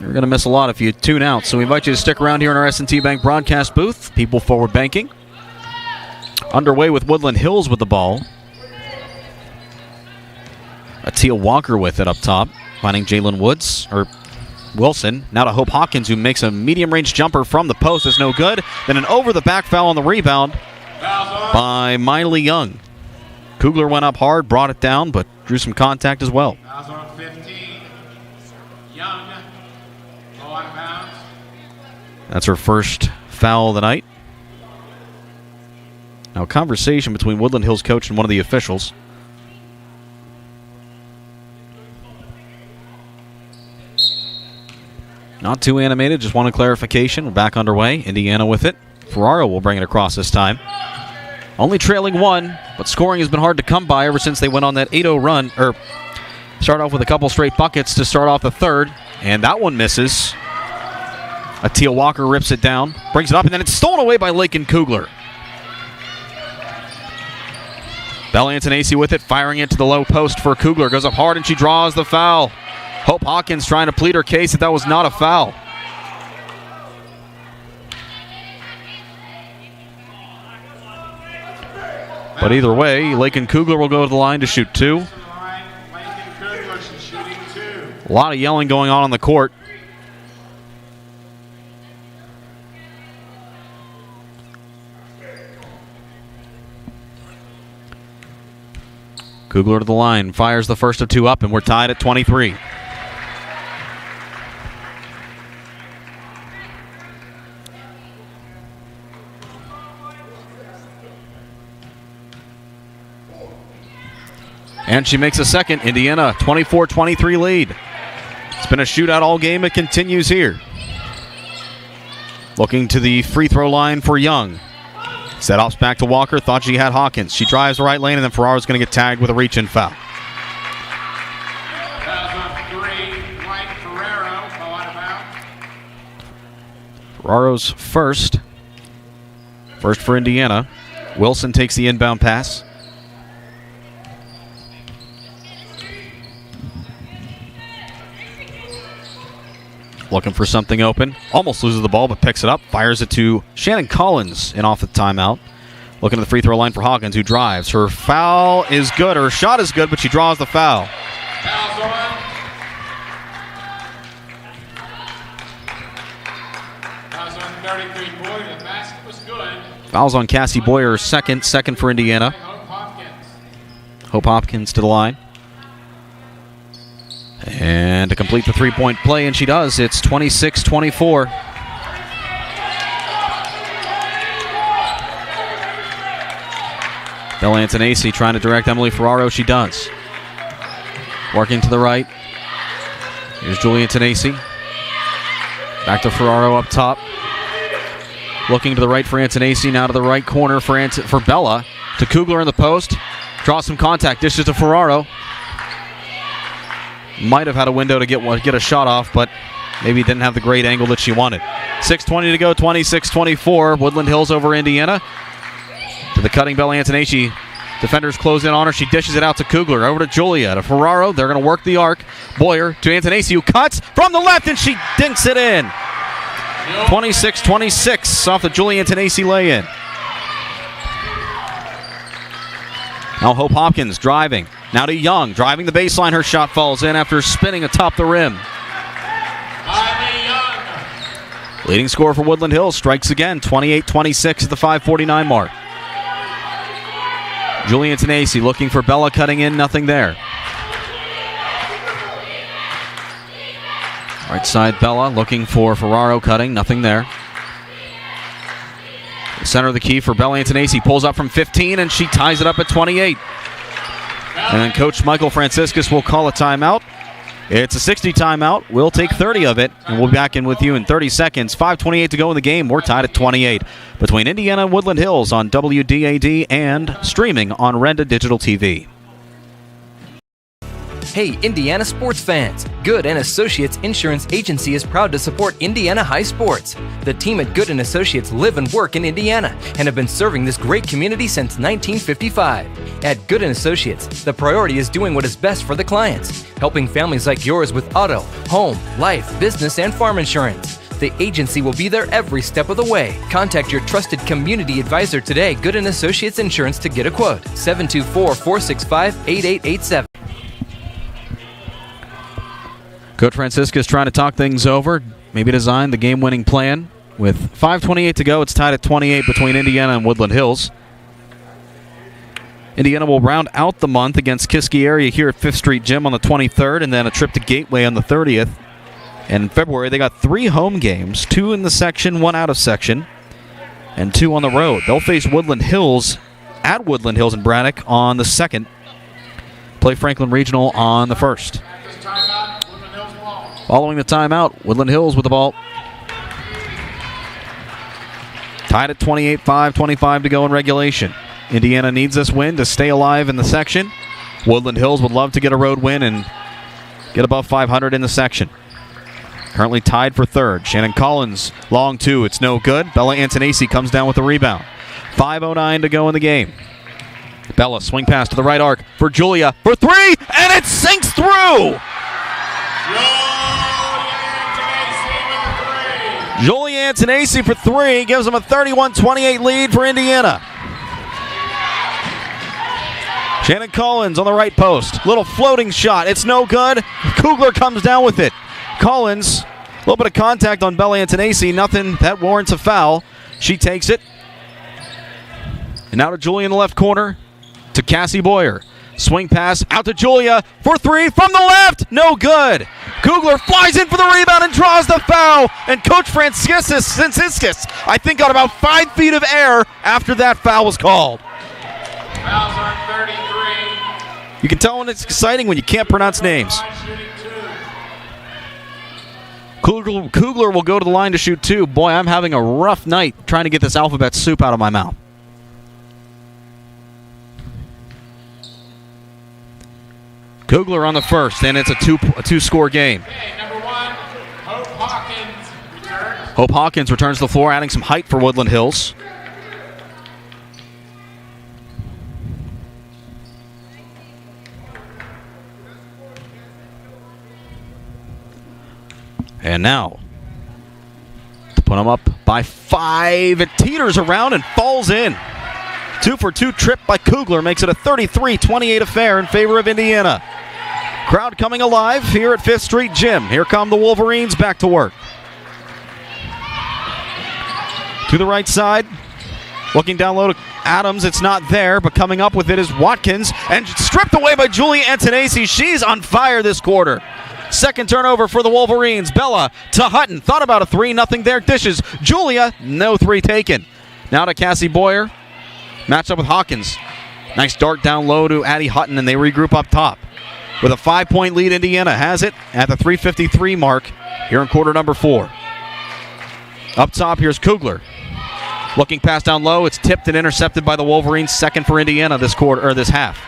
you're going to miss a lot if you tune out. So we invite you to stick around here in our S&T Bank broadcast booth. People Forward Banking. Underway with Woodland Hills with the ball. Atia Walker with it up top, finding Jalen Wilson. Now to Hope Hawkins, who makes a medium-range jumper from the post. Is no good. Then an over-the-back foul on the rebound by Miley Young. Kugler went up hard, brought it down, but drew some contact as well. Fouls on 15. Young. Go out of bounds. That's her first foul of the night. Now a conversation between Woodland Hills coach and one of the officials. Not too animated, just wanted clarification. We're back underway. Indiana with it. Ferraro will bring it across this time. Only trailing one, but scoring has been hard to come by ever since they went on that 8-0 run, start off with a couple straight buckets to start off the third, and that one misses. Atia Walker rips it down, brings it up, and then it's stolen away by Lakin Kugler. Bella Antonacci with it, firing it to the low post for Kugler. Goes up hard, and she draws the foul. Hope Hawkins trying to plead her case that was not a foul. But either way, Lakin Kugler will go to the line to shoot two. A lot of yelling going on the court. Kugler to the line, fires the first of two up, and we're tied at 23. And she makes a second. Indiana, 24-23 lead. It's been a shootout all game. It continues here. Looking to the free throw line for Young. Set-offs back to Walker. Thought she had Hawkins. She drives the right lane, and then Ferraro's going to get tagged with a reach-in foul. Ferraro's first. First for Indiana. Wilson takes the inbound pass. Looking for something open. Almost loses the ball, but picks it up. Fires it to Shannon Collins and off the timeout. Looking at the free throw line for Hawkins, who drives. Her foul is good. Her shot is good, but she draws the foul. Fouls on 33 Boyer. The basket was good. Fouls on Cassie Boyer, second for Indiana. Hope Hopkins to the line. And to complete the three-point play, and she does. It's 26-24. Bella Antonacci trying to direct Emily Ferraro. She does. Working to the right. Here's Julie Antonacci. Back to Ferraro up top. Looking to the right for Antonacci. Now to the right corner for Bella. To Kugler in the post. Draws some contact. Dishes to Ferraro. Might have had a window to get a shot off, but maybe didn't have the great angle that she wanted. 6:20 to go, 26-24. Woodland Hills over Indiana. To the cutting Bella Antonacci. Defenders close in on her. She dishes it out to Kugler. Over to Julia. To Ferraro. They're going to work the arc. Boyer to Antonacci, who cuts from the left, and she dinks it in. 26-26 off the Julia Antonacci lay-in. Now Hope Hopkins driving. Now to Young, driving the baseline. Her shot falls in after spinning atop the rim. Leading scorer for Woodland Hills strikes again. 28-26 at the 5:49 mark. Julie Antonacci looking for Bella, cutting in, nothing there. Right side Bella looking for Ferraro, cutting, nothing there. Center of the key for Bella Antonacci. Pulls up from 15, and she ties it up at 28. And then Coach Michael Franciscus will call a timeout. It's a 60 timeout. We'll take 30 of it, and we'll be back in with you in 30 seconds. 5:28 to go in the game. We're tied at 28 between Indiana and Woodland Hills on WDAD and streaming on Renda Digital TV. Hey, Indiana sports fans! Good & Associates Insurance Agency is proud to support Indiana high sports. The team at Good & Associates live and work in Indiana and have been serving this great community since 1955. At Good & Associates, the priority is doing what is best for the clients, helping families like yours with auto, home, life, business, and farm insurance. The agency will be there every step of the way. Contact your trusted community advisor today, Good & Associates Insurance, to get a quote. 724-465-8887. Coach Franciscus trying to talk things over, maybe design the game-winning plan. With 5:28 to go, it's tied at 28 between Indiana and Woodland Hills. Indiana will round out the month against Kiski area here at 5th Street Gym on the 23rd, and then a trip to Gateway on the 30th. And in February, they got 3 home games, 2 in the section, 1 out of section, and 2 on the road. They'll face Woodland Hills at Woodland Hills in Braddock on the 2nd. Play Franklin Regional on the 1st. Following the timeout, Woodland Hills with the ball. Tied at 28, 5:25 to go in regulation. Indiana needs this win to stay alive in the section. Woodland Hills would love to get a road win and get above 500 in the section. Currently tied for 3rd. Shannon Collins, long 2. It's no good. Bella Antonacci comes down with the rebound. 5:09 to go in the game. Bella swing pass to the right arc for Julia for 3, and it sinks through! Julia Antonacci for 3 gives them a 31-28 lead for Indiana. Shannon Collins on the right post. Little floating shot. It's no good. Kugler comes down with it. Collins, a little bit of contact on Bella Antonacci. Nothing that warrants a foul. She takes it. And now to Julia in the left corner. To Cassie Boyer. Swing pass out to Julia for 3 from the left. No good. Kugler flies in for the rebound and draws the foul. And Coach Franciscus, I think, got about 5 feet of air after that foul was called. Fouls on 33. You can tell when it's exciting when you can't pronounce names. Kugler will go to the line to shoot 2. Boy, I'm having a rough night trying to get this alphabet soup out of my mouth. Kugler on the first, and it's a two-score game. Okay, number 1, Hope Hawkins returns. Hope Hawkins returns to the floor, adding some height for Woodland Hills. And now, to put them up by 5, it teeters around and falls in. 2-for-2 trip by Kugler makes it a 33-28 affair in favor of Indiana. Crowd coming alive here at 5th Street Gym. Here come the Wolverines back to work. To the right side. Looking down low to Adams. It's not there, but coming up with it is Watkins. And stripped away by Julia Antonacci. She's on fire this quarter. Second turnover for the Wolverines. Bella to Hutton. Thought about a 3. Nothing there. Dishes. Julia, no 3 taken. Now to Cassie Boyer. Matched up with Hawkins. Nice dart down low to Addie Hutton, and they regroup up top. With a 5-point lead, Indiana has it at the 3:53 mark here in quarter number 4. Up top, here's Kugler. Looking pass down low. It's tipped and intercepted by the Wolverines. Second for Indiana this quarter or this half.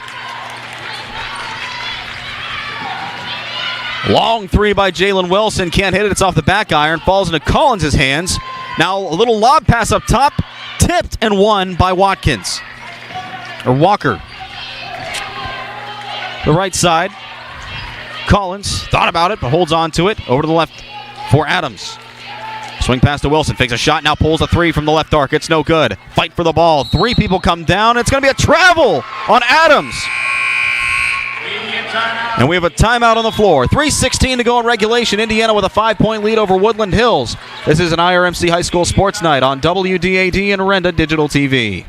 Long 3 by Jalen Wilson. Can't hit it. It's off the back iron. Falls into Collins' hands. Now a little lob pass up top. Tipped and won by Watkins. Or Walker. The right side. Collins thought about it, but holds on to it. Over to the left for Adams. Swing pass to Wilson. Fakes a shot. Now pulls a 3 from the left arc. It's no good. Fight for the ball. 3 people come down. It's going to be a travel on Adams. And we have a timeout on the floor. 3:16 to go in regulation. Indiana with a 5-point lead over Woodland Hills. This is an IRMC High School Sports Night on WDAD and Renda Digital TV.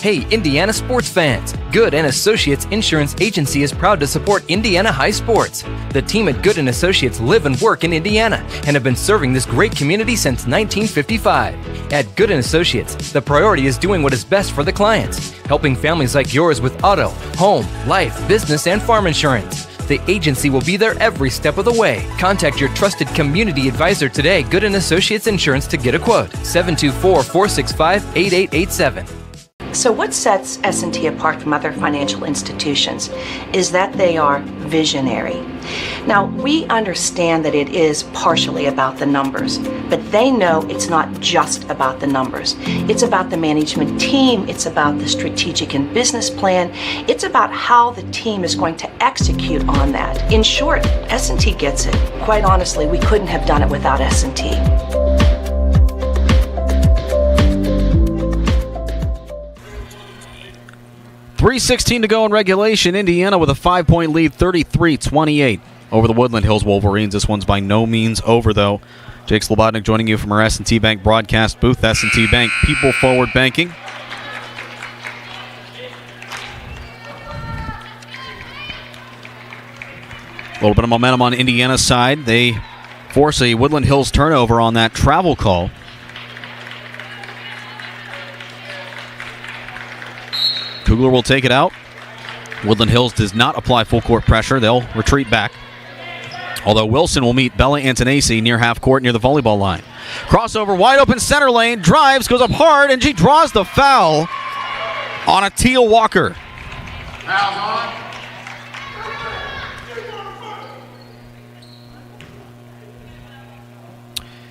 Hey, Indiana sports fans! Good & Associates Insurance Agency is proud to support Indiana high sports. The team at Good & Associates live and work in Indiana and have been serving this great community since 1955. At Good & Associates, the priority is doing what is best for the clients, helping families like yours with auto, home, life, business, and farm insurance. The agency will be there every step of the way. Contact your trusted community advisor today, Good & Associates Insurance, to get a quote. 724-465-8887. So what sets S&T apart from other financial institutions is that they are visionary. Now, we understand that it is partially about the numbers, but they know it's not just about the numbers. It's about the management team, it's about the strategic and business plan, it's about how the team is going to execute on that. In short, S&T gets it. Quite honestly, we couldn't have done it without S&T. 3:16 to go in regulation. Indiana with a 5-point lead, 33-28 over the Woodland Hills Wolverines. This one's by no means over, though. Jake Slobodnik joining you from our S&T Bank broadcast booth. S&T Bank, people forward banking. A little bit of momentum on Indiana's side. They force a Woodland Hills turnover on that travel call. Kugler will take it out. Woodland Hills does not apply full court pressure. They'll retreat back. Although Wilson will meet Bella Antonacci near half court near the volleyball line. Crossover, wide open center lane, drives, goes up hard, and she draws the foul on Teal Walker. Foul's on.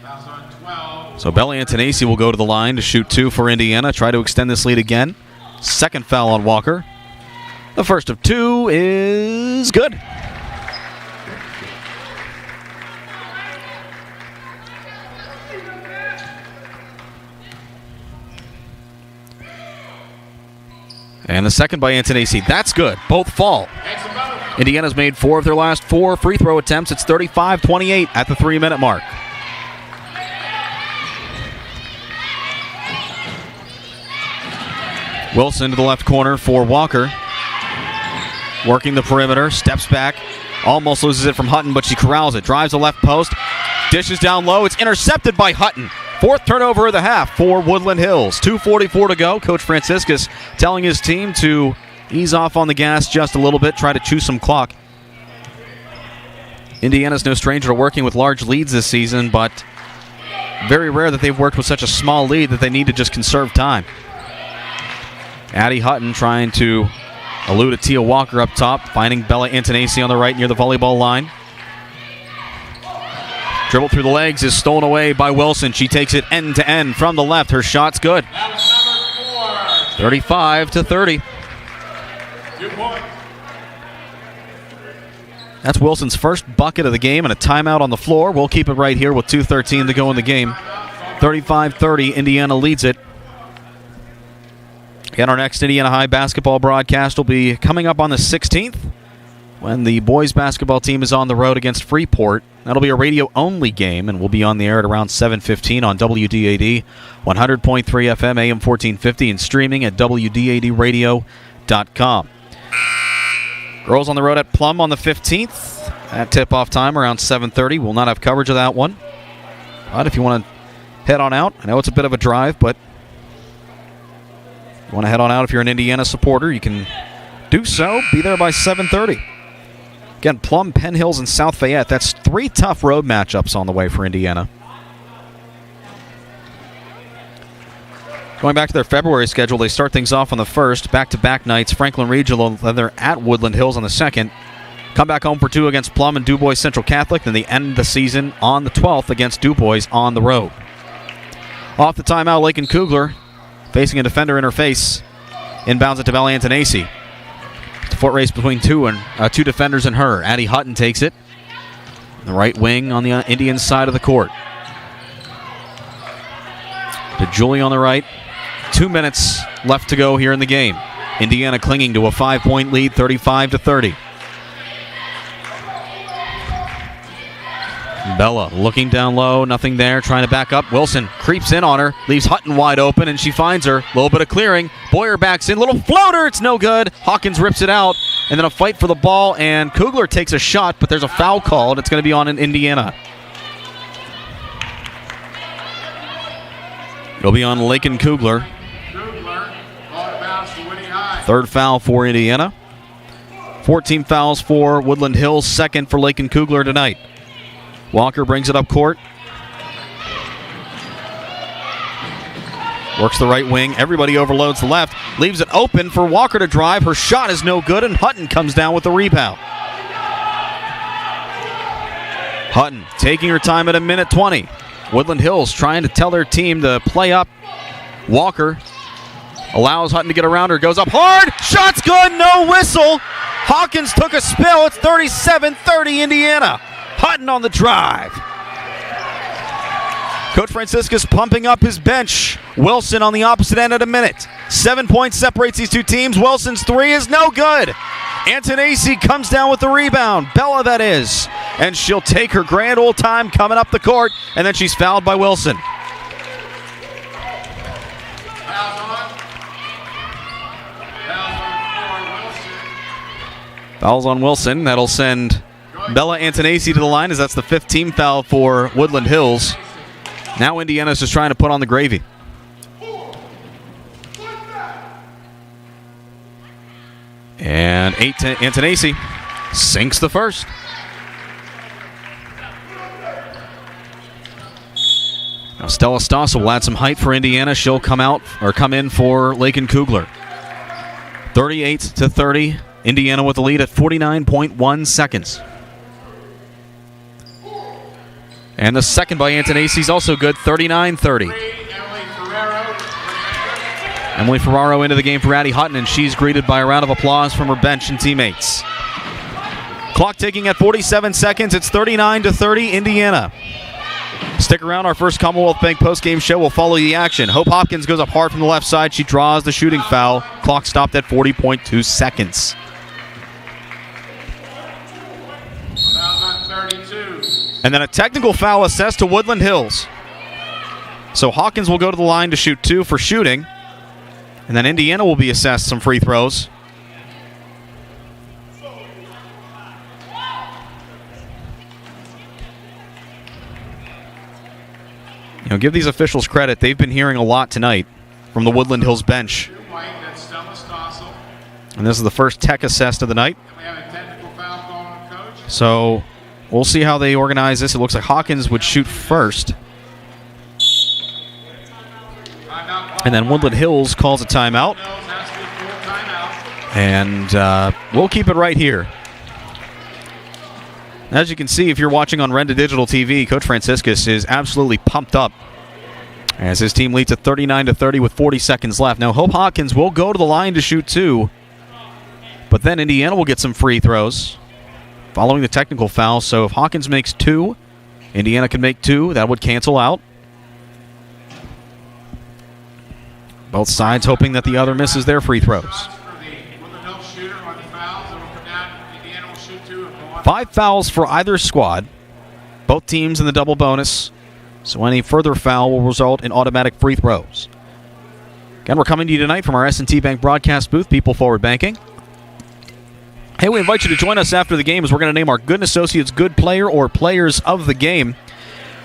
Foul's on 12. So Bella Antonacci will go to the line to shoot 2 for Indiana, try to extend this lead again. Second foul on Walker. The first of 2 is good. And the second by Antonacci. That's good. Both fall. Indiana's made 4 of their last 4 free throw attempts. It's 35-28 at the 3-minute mark. Wilson to the left corner for Walker. Working the perimeter, steps back, almost loses it from Hutton, but she corrals it. Drives the left post, dishes down low. It's intercepted by Hutton. 4th turnover of the half for Woodland Hills. 2:44 to go. Coach Franciscus telling his team to ease off on the gas just a little bit, try to chew some clock. Indiana's no stranger to working with large leads this season, but very rare that they've worked with such a small lead that they need to just conserve time. Addie Hutton trying to elude a Teal Walker up top, finding Bella Antonacci on the right near the volleyball line. Dribble through the legs is stolen away by Wilson. She takes it end to end from the left. Her shot's good. 35-30. That's Wilson's first bucket of the game and a timeout on the floor. We'll keep it right here with 2:13 to go in the game. 35-30, Indiana leads it. And our next Indiana High basketball broadcast will be coming up on the 16th when the boys basketball team is on the road against Freeport. That'll be a radio-only game, and we'll be on the air at around 7:15 on WDAD, 100.3 FM, AM 1450, and streaming at WDADradio.com. Girls on the road at Plum on the 15th. At tip-off time around 7:30. We'll not have coverage of that one. But if you want to head on out, I know it's a bit of a drive, but you want to head on out if you're an Indiana supporter, you can do so. Be there by 7:30. Again, Plum, Penn Hills, and South Fayette. That's 3 tough road matchups on the way for Indiana. Going back to their February schedule, they start things off on the 1st. Back-to-back nights, Franklin Regional, then they're at Woodland Hills on the 2nd. Come back home for 2 against Plum and DuBois Central Catholic. Then they end the season on the 12th against DuBois on the road. Off the timeout, Lakin Kugler facing a defender in her face. Inbounds it to Bella Antonacci. It's a foot race between 2 defenders and her. Addie Hutton takes it. The right wing on the Indian side of the court. To Julie on the right. 2 minutes left to go here in the game. Indiana clinging to a 5-point lead, 35-30. Bella looking down low, nothing there, trying to back up. Wilson creeps in on her, leaves Hutton wide open, and she finds her. A little bit of clearing. Boyer backs in, little floater, it's no good. Hawkins rips it out, and then a fight for the ball, and Kugler takes a shot, but there's a foul called. It's going to be on in Indiana. It'll be on Lakin Kugler. Third foul for Indiana. 14 fouls for Woodland Hills, second for Lakin Kugler tonight. Walker brings it up court. Works the right wing. Everybody overloads the left. Leaves it open for Walker to drive. Her shot is no good, and Hutton comes down with the rebound. Hutton taking her time at 1:20. Woodland Hills trying to tell their team to play up. Walker allows Hutton to get around her. Goes up hard. Shot's good. No whistle. Hawkins took a spill. It's 37-30 Indiana. Hutton on the drive. Coach Franciscus pumping up his bench. Wilson on the opposite end at 1 minute. 7 points separates these two teams. Wilson's three is no good. Antonacci comes down with the rebound. Bella, that is. And she'll take her grand old time coming up the court, and then she's fouled by Wilson. Fouls on Wilson. That'll send Bella Antonacci to the line, as that's the 5th team foul for Woodland Hills. Now Indiana's just trying to put on the gravy. And Antonacci sinks the first. Now Stella Stossel will add some height for Indiana. She'll come in for Lakin Kugler. 38-30. Indiana with the lead at 49.1 seconds. And the second by Antonacci is also good, 39-30. Emily Ferraro into the game for Addie Hutton, and she's greeted by a round of applause from her bench and teammates. Clock ticking at 47 seconds. It's 39-30 Indiana. Stick around. Our first Commonwealth Bank postgame show will follow the action. Hope Hopkins goes up hard from the left side. She draws the shooting foul. Clock stopped at 40.2 seconds. And then a technical foul assessed to Woodland Hills. So Hawkins will go to the line to shoot 2 for shooting. And then Indiana will be assessed some free throws. You know, give these officials credit. They've been hearing a lot tonight from the Woodland Hills bench. And this is the first tech assessed of the night. So we'll see how they organize this. It looks like Hawkins would shoot first. And then Woodland Hills calls a timeout. And we'll keep it right here. As you can see, if you're watching on Renda Digital TV, Coach Franciscus is absolutely pumped up as his team leads at 39-30 with 40 seconds left. Now, Hope Hawkins will go to the line to shoot 2, but then Indiana will get some free throws following the technical foul. So if Hawkins makes 2, Indiana can make 2. That would cancel out. Both sides hoping that the other misses their free throws. 5 fouls for either squad. Both teams in the double bonus. So any further foul will result in automatic free throws. Again, we're coming to you tonight from our S&T Bank broadcast booth, People Forward Banking. Hey, we invite you to join us after the game as we're going to name our Good Associates Good Player or Players of the Game.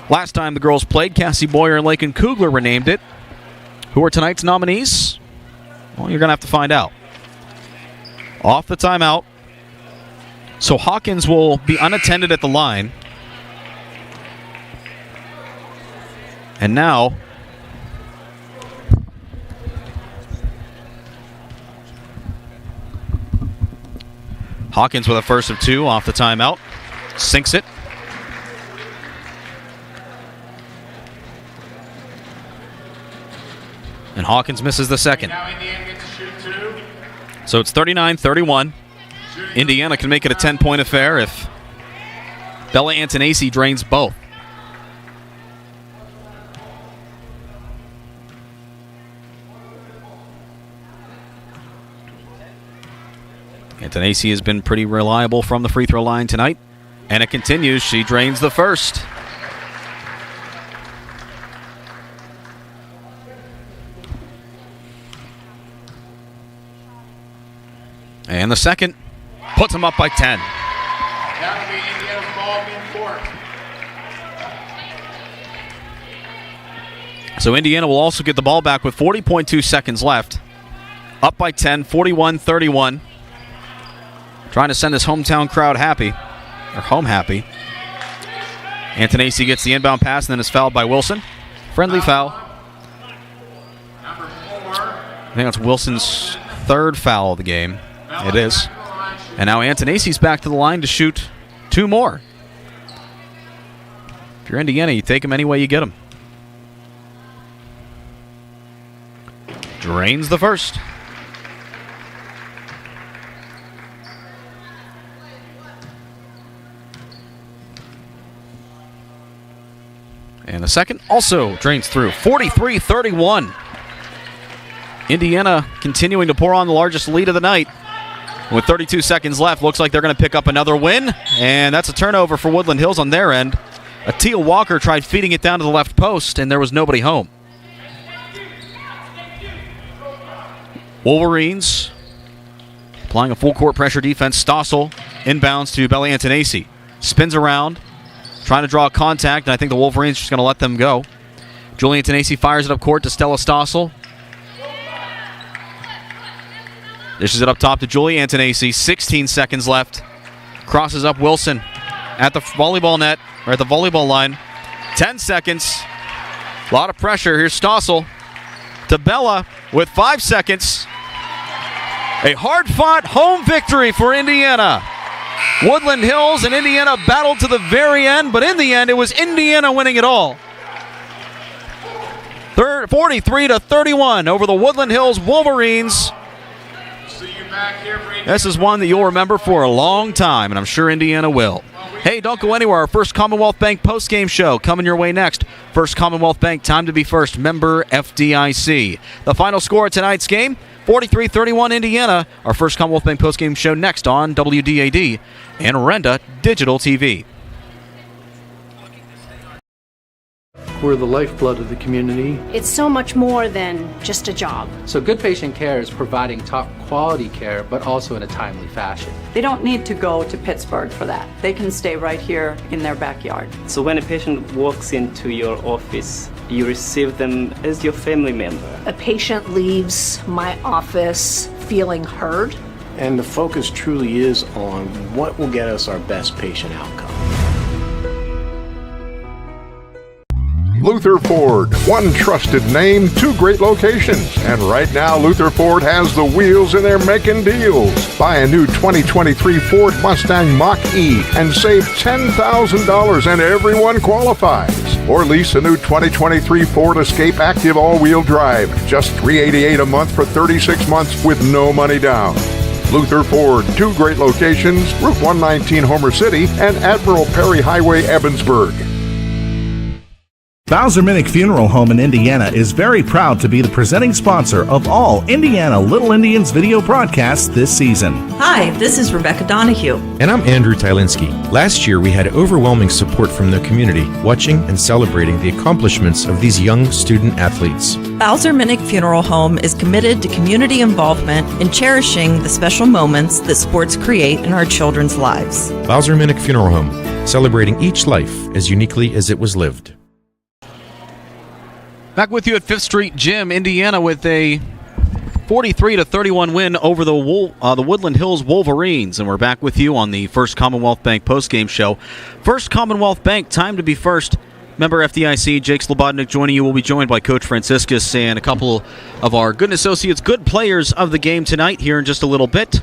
Last time the girls played, Cassie Boyer and Lakin Kugler were named it. Who are tonight's nominees? Well, you're going to have to find out. Off the timeout. So Hawkins will be unattended at the line. And now Hawkins with a first of 2 off the timeout. Sinks it. And Hawkins misses the second. So it's 39-31. Indiana can make it a 10-point affair if Bella Antonacci drains both. Antonacci has been pretty reliable from the free throw line tonight. And it continues. She drains the first. And the second puts them up by 10. That'll be Indiana's ball in court. So Indiana will also get the ball back with 40.2 seconds left. Up by 10, 41-31. Trying to send his hometown crowd happy, or home happy. Antonacci gets the inbound pass and then is fouled by Wilson. Friendly foul. I think that's Wilson's third foul of the game. It is. And now Antonacci's back to the line to shoot 2 more. If you're Indiana, you take them any way you get them. Drains the first. And the second also drains through. 43-31. Indiana continuing to pour on the largest lead of the night. With 32 seconds left, looks like they're going to pick up another win. And that's a turnover for Woodland Hills on their end. Atia Walker tried feeding it down to the left post, and there was nobody home. Wolverines applying a full court pressure defense. Stossel inbounds to Bella Antonacci. Spins around, trying to draw contact, and I think the Wolverines are just going to let them go. Julie Antonacci fires it up court to Stella Stossel. Dishes it up top to Julie Antonacci. 16 seconds left. Crosses up Wilson at the volleyball net, or at the volleyball line. 10 seconds. A lot of pressure. Here's Stossel to Bella with 5 seconds. A hard-fought home victory for Indiana. Woodland Hills and Indiana battled to the very end, but in the end, it was Indiana winning it all. 43-31 over the Woodland Hills Wolverines. This is one that you'll remember for a long time, and I'm sure Indiana will. Hey, don't go anywhere. Our First Commonwealth Bank postgame show coming your way next. First Commonwealth Bank, time to be first. Member FDIC. The final score of tonight's game, 43-31 Indiana. Our First Commonwealth Bank postgame show next on WDAD and Renda Digital TV. We're the lifeblood of the community. It's so much more than just a job. So good patient care is providing top quality care, but also in a timely fashion. They don't need to go to Pittsburgh for that. They can stay right here in their backyard. So when a patient walks into your office, you receive them as your family member. A patient leaves my office feeling heard. And the focus truly is on what will get us our best patient outcome. Luther Ford, one trusted name, 2 great locations. And right now, Luther Ford has the wheels and they're making deals. Buy a new 2023 Ford Mustang Mach-E and save $10,000 and everyone qualifies. Or lease a new 2023 Ford Escape Active all-wheel drive. Just $388 a month for 36 months with no money down. Luther Ford, 2 great locations, Route 119 Homer City and Admiral Perry Highway, Evansburg. Bowser Minnick Funeral Home in Indiana is very proud to be the presenting sponsor of all Indiana Little Indians video broadcasts this season. Hi, this is Rebecca Donahue. And I'm Andrew Tylinski. Last year, we had overwhelming support from the community, watching and celebrating the accomplishments of these young student athletes. Bowser Minnick Funeral Home is committed to community involvement and cherishing the special moments that sports create in our children's lives. Bowser Minnick Funeral Home, celebrating each life as uniquely as it was lived. Back with you at 5th Street Gym, Indiana, with a 43-31 win over the Woodland Hills Wolverines. And we're back with you on the First Commonwealth Bank postgame show. First Commonwealth Bank, time to be first. Member FDIC, Jake Slobodnik joining you. We'll be joined by Coach Franciscus and a couple of our good associates, good players of the game tonight here in just a little bit.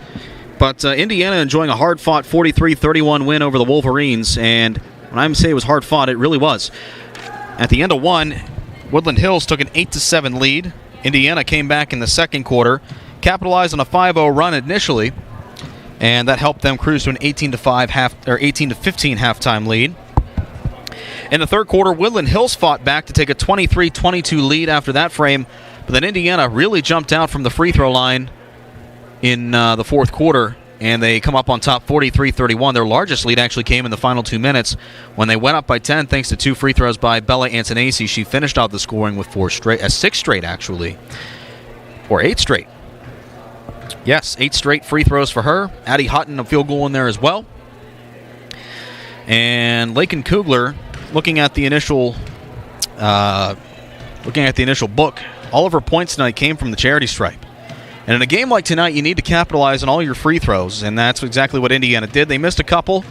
But Indiana enjoying a hard-fought 43-31 win over the Wolverines. And when I say it was hard-fought, it really was. At the end of one, Woodland Hills took an 8-7 lead. Indiana came back in the second quarter, capitalized on a 5-0 run initially, and that helped them cruise to an 18-15 halftime lead. In the third quarter, Woodland Hills fought back to take a 23-22 lead after that frame, but then Indiana really jumped out from the free throw line in the fourth quarter and they come up on top 43-31. Their largest lead actually came in the final 2 minutes when they went up by 10 thanks to 2 free throws by Bella Antonacci. She finished off the scoring with 6 straight actually, or 8 straight. Yes, 8 straight free throws for her. Addie Hutton, a field goal in there as well. And Lakin Kugler, looking at the initial book, all of her points tonight came from the charity stripe. And in a game like tonight, you need to capitalize on all your free throws, and that's exactly what Indiana did. They missed a couple,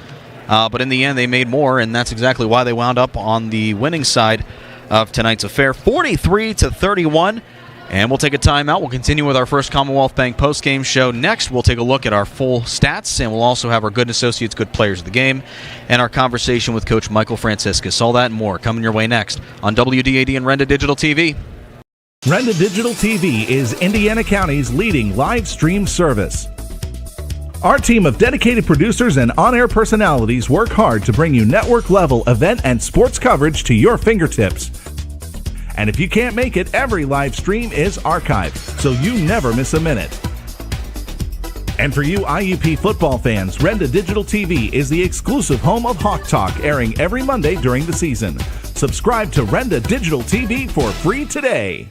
but in the end they made more, and that's exactly why they wound up on the winning side of tonight's affair, 43-31. And we'll take a timeout. We'll continue with our first Commonwealth Bank postgame show. Next, we'll take a look at our full stats, and we'll also have our Good Associates, Good Players of the Game, and our conversation with Coach Michael Franciscus. All that and more coming your way next on WDAD and Renda Digital TV. Renda Digital TV is Indiana County's leading live stream service. Our team of dedicated producers and on-air personalities work hard to bring you network-level event and sports coverage to your fingertips. And if you can't make it, every live stream is archived, so you never miss a minute. And for you IUP football fans, Renda Digital TV is the exclusive home of Hawk Talk, airing every Monday during the season. Subscribe to Renda Digital TV for free today.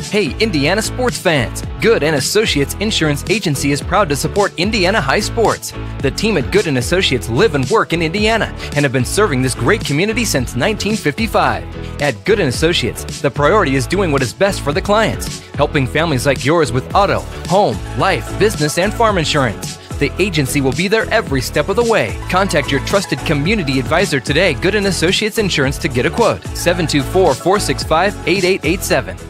Hey, Indiana sports fans! Good & Associates Insurance Agency is proud to support Indiana high sports. The team at Good & Associates live and work in Indiana and have been serving this great community since 1955. At Good & Associates, the priority is doing what is best for the clients, helping families like yours with auto, home, life, business, and farm insurance. The agency will be there every step of the way. Contact your trusted community advisor today, Good & Associates Insurance, to get a quote. 724-465-8887.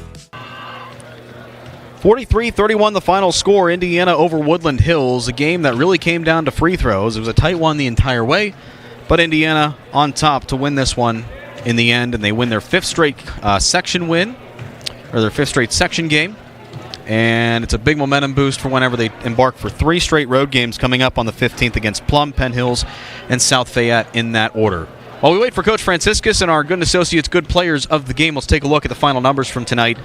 43-31 the final score, Indiana over Woodland Hills, a game that really came down to free throws. It was a tight one the entire way, but Indiana on top to win this one in the end, and they win their 5th straight section win, or their 5th straight section game, and it's a big momentum boost for whenever they embark for 3 straight road games coming up on the 15th against Plum, Penn Hills, and South Fayette in that order. While we wait for Coach Franciscus and our Good Associates, Good Players of the Game, let's take a look at the final numbers from tonight.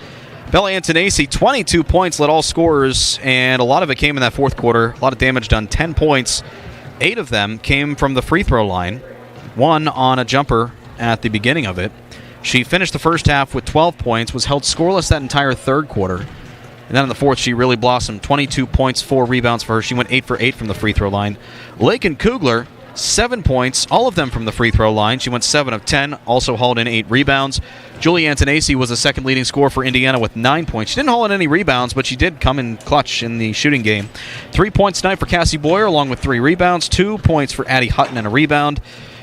Bella Antonacci, 22 points, led all scorers, and a lot of it came in that fourth quarter. A lot of damage done. 10 points. 8 of them came from the free throw line. 1 on a jumper at the beginning of it. She finished the first half with 12 points, was held scoreless that entire third quarter. And then in the fourth, she really blossomed. 22 points, 4 rebounds for her. She went 8 for 8 from the free throw line. Lakin Kugler, 7 points, all of them from the free throw line. She went 7 of 10, also hauled in 8 rebounds. Julie Antonacci was the second leading scorer for Indiana with 9 points. She didn't haul in any rebounds, but she did come in clutch in the shooting game. 3 points tonight for Cassie Boyer, along with 3 rebounds. 2 points for Addie Hutton and a rebound.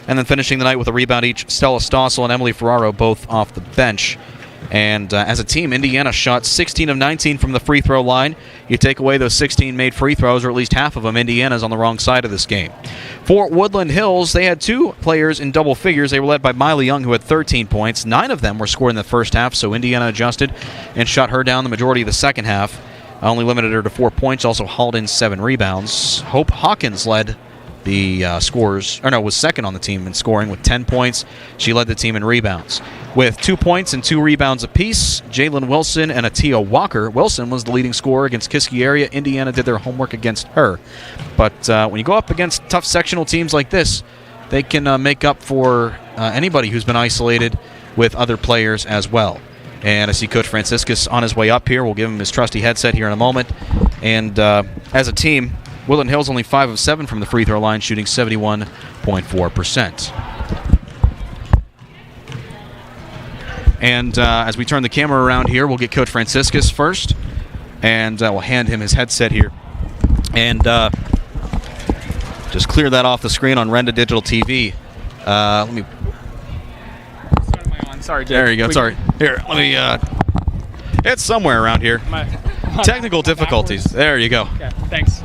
And then finishing the night with a rebound each, Stella Stossel and Emily Ferraro, both off the bench. And as a team, Indiana shot 16 of 19 from the free throw line. You take away those 16 made free throws, or at least half of them, Indiana's on the wrong side of this game. For Woodland Hills, they had 2 players in double figures. They were led by Miley Young, who had 13 points. 9 of them were scored in the first half, so Indiana adjusted and shut her down the majority of the second half. Only limited her to 4 points, also hauled in 7 rebounds. Hope Hawkins led the was second on the team in scoring with 10 points. She led the team in rebounds. With 2 points and 2 rebounds apiece, Jalen Wilson and Atia Walker. Wilson was the leading scorer against Kiski area. Indiana did their homework against her. But when you go up against tough sectional teams like this, they can make up for anybody who's been isolated with other players as well. And I see Coach Franciscus on his way up here. We'll give him his trusty headset here in a moment. And as a team, Woodland Hills only 5 of 7 from the free throw line, shooting 71.4%. And as we turn the camera around here, we'll get Coach Franciscus first, and we'll hand him his headset here. And just clear that off the screen on Renda Digital TV. Let me... Sorry, Jake. There you go. Sorry. Here, let me... it's somewhere around here. Technical difficulties. There you go. Okay, thanks.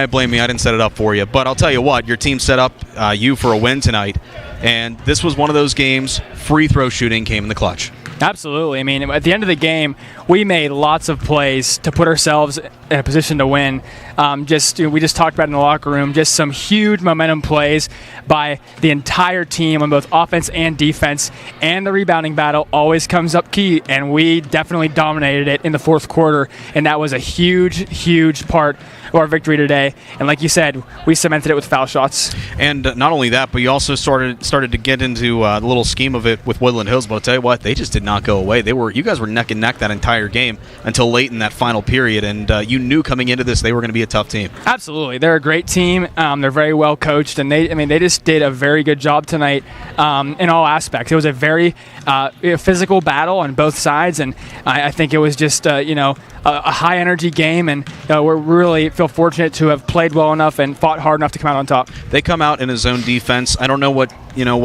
Blame me, I didn't set it up for you. But I'll tell you what, your team set up you for a win tonight. And this was one of those games, free throw shooting came in the clutch. Absolutely. I mean, at the end of the game, we made lots of plays to put ourselves in a position to win. We just talked about it in the locker room, just some huge momentum plays by the entire team on both offense and defense, and the rebounding battle always comes up key, and we definitely dominated it in the fourth quarter, and that was a huge part of our victory today. And like you said, we cemented it with foul shots. And not only that, but you also started to get into the little scheme of it with Woodland Hills. But I'll tell you what, they just did not go away. You guys were neck and neck that entire game until late in that final period, and you knew coming into this they were going to be a tough team. Absolutely, they're a great team. They're very well coached, and they just did a very good job tonight in all aspects. It was a very physical battle on both sides, and I think it was just a high energy game, and we're really feel fortunate to have played well enough and fought hard enough to come out on top. They come out in a zone defense. I don't know what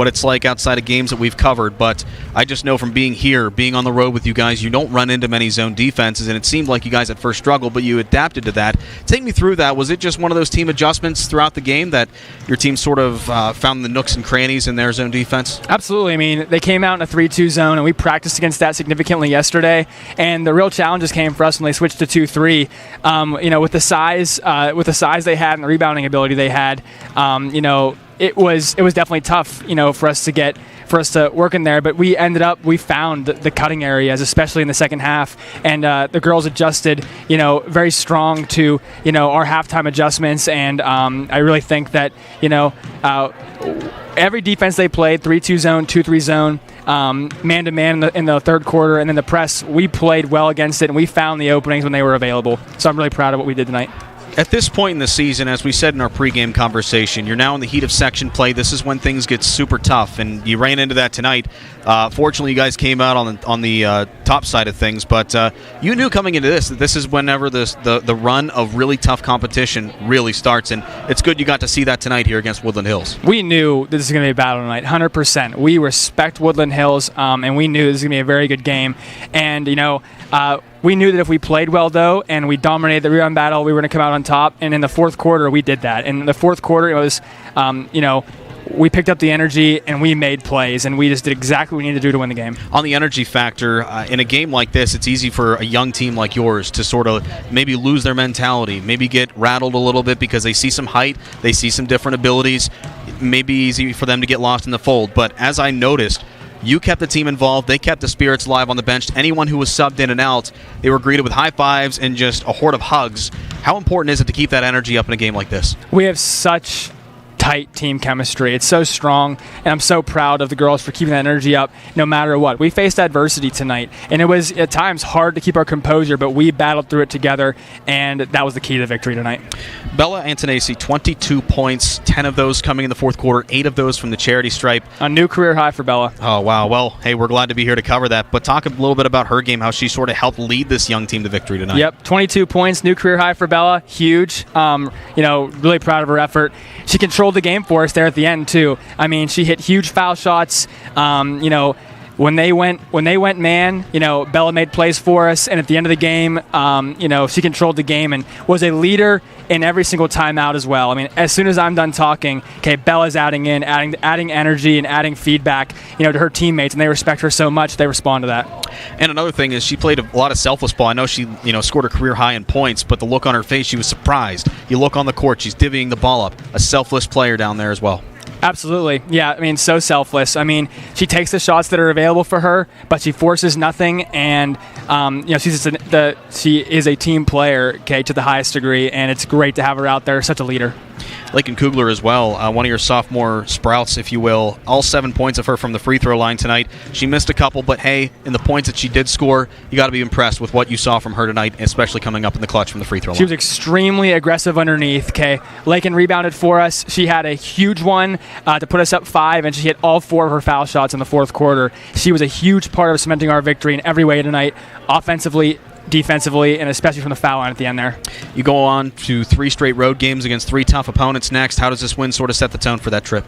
it's like outside of games that we've covered, but I just know from being here, being on the road with you guys, you don't run into many zone defenses, and it seemed like you guys at first struggled, but you adapted to that. Take me through that. Was it just one of those team adjustments throughout the game that your team sort of found the nooks and crannies in their zone defense? Absolutely. I mean, they came out in a 3-2 zone, and we practiced against that significantly yesterday, and the real challenges came for us when they switched to 2-3. With the size they had and the rebounding ability they had, it was definitely tough, for us to work in there, but we found the cutting areas, especially in the second half, and the girls adjusted, very strong to, our halftime adjustments, and I really think that, every defense they played, 3-2 zone, 2-3 zone, man-to-man in the third quarter, and then the press, we played well against it, and we found the openings when they were available. So I'm really proud of what we did tonight. At this point in the season, as we said in our pregame conversation, you're now in the heat of section play. This is when things get super tough, and you ran into that tonight. Fortunately, you guys came out on the top side of things, but you knew coming into this that this is whenever the run of really tough competition really starts, and it's good you got to see that tonight here against Woodland Hills. We knew this is going to be a battle tonight, 100%. We respect Woodland Hills, and we knew this was going to be a very good game, and we knew that if we played well, though, and we dominated the rebound battle, we were going to come out on top. And in the fourth quarter, we did that. In the fourth quarter, it was, we picked up the energy and we made plays, and we just did exactly what we needed to do to win the game. On the energy factor, in a game like this, it's easy for a young team like yours to sort of maybe lose their mentality, maybe get rattled a little bit because they see some height, they see some different abilities. It may be easy for them to get lost in the fold. But as I noticed, you kept the team involved. They kept the spirits alive on the bench. Anyone who was subbed in and out, they were greeted with high fives and just a horde of hugs. How important is it to keep that energy up in a game like this? We have such tight team chemistry. It's so strong, and I'm so proud of the girls for keeping that energy up no matter what. We faced adversity tonight, and it was at times hard to keep our composure, but we battled through it together, and that was the key to the victory tonight. Bella Antonesi, 22 points, 10 of those coming in the fourth quarter, 8 of those from the charity stripe. A new career high for Bella. Oh, wow. Well, hey, we're glad to be here to cover that, but talk a little bit about her game, how she sort of helped lead this young team to victory tonight. Yep, 22 points, new career high for Bella, huge. Really proud of her effort. She controlled the game for us there at the end too. I mean, she hit huge foul shots. When they went man, Bella made plays for us, and at the end of the game, she controlled the game and was a leader in every single timeout as well. I mean, as soon as I'm done talking, Bella's adding energy and adding feedback, to her teammates, and they respect her so much, they respond to that. And another thing is she played a lot of selfless ball. I know she, scored a career high in points, but the look on her face, she was surprised. You look on the court, she's divvying the ball up. A selfless player down there as well. Absolutely. Yeah, I mean, so selfless. I mean, she takes the shots that are available for her, but she forces nothing, and she is a team player, to the highest degree, and it's great to have her out there, such a leader. Lakin Kugler as well, one of your sophomore sprouts, if you will. All 7 points of her from the free throw line tonight. She missed a couple, but hey, in the points that she did score, you got to be impressed with what you saw from her tonight, especially coming up in the clutch from the free throw line. She was extremely aggressive underneath. Lakin rebounded for us. She had a huge one to put us up 5, and she hit all 4 of her foul shots in the fourth quarter. She was a huge part of cementing our victory in every way tonight, offensively, defensively, and especially from the foul line at the end there. You go on to 3 straight road games against 3 tough opponents next. How does this win sort of set the tone for that trip?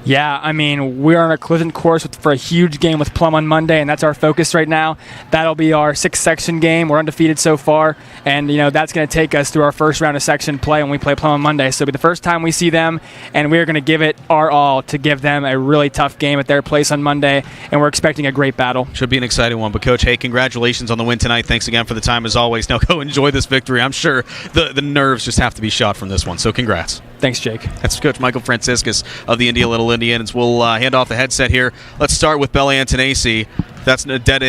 Yeah, I mean, we're on a collision course for a huge game with Plum on Monday, and that's our focus right now. That'll be our 6th section game. We're undefeated so far, and that's going to take us through our first round of section play when we play Plum on Monday. So it'll be the first time we see them, and we're going to give it our all to give them a really tough game at their place on Monday, and we're expecting a great battle. Should be an exciting one. But, Coach, hey, congratulations on the win tonight. Thanks again for the time, as always. Now go enjoy this victory. I'm sure the nerves just have to be shot from this one, so congrats. Thanks, Jake. That's Coach Michael Franciscus of the India Little Indians. We'll hand off the headset here. Let's start with Bella Antonacci. That's a dead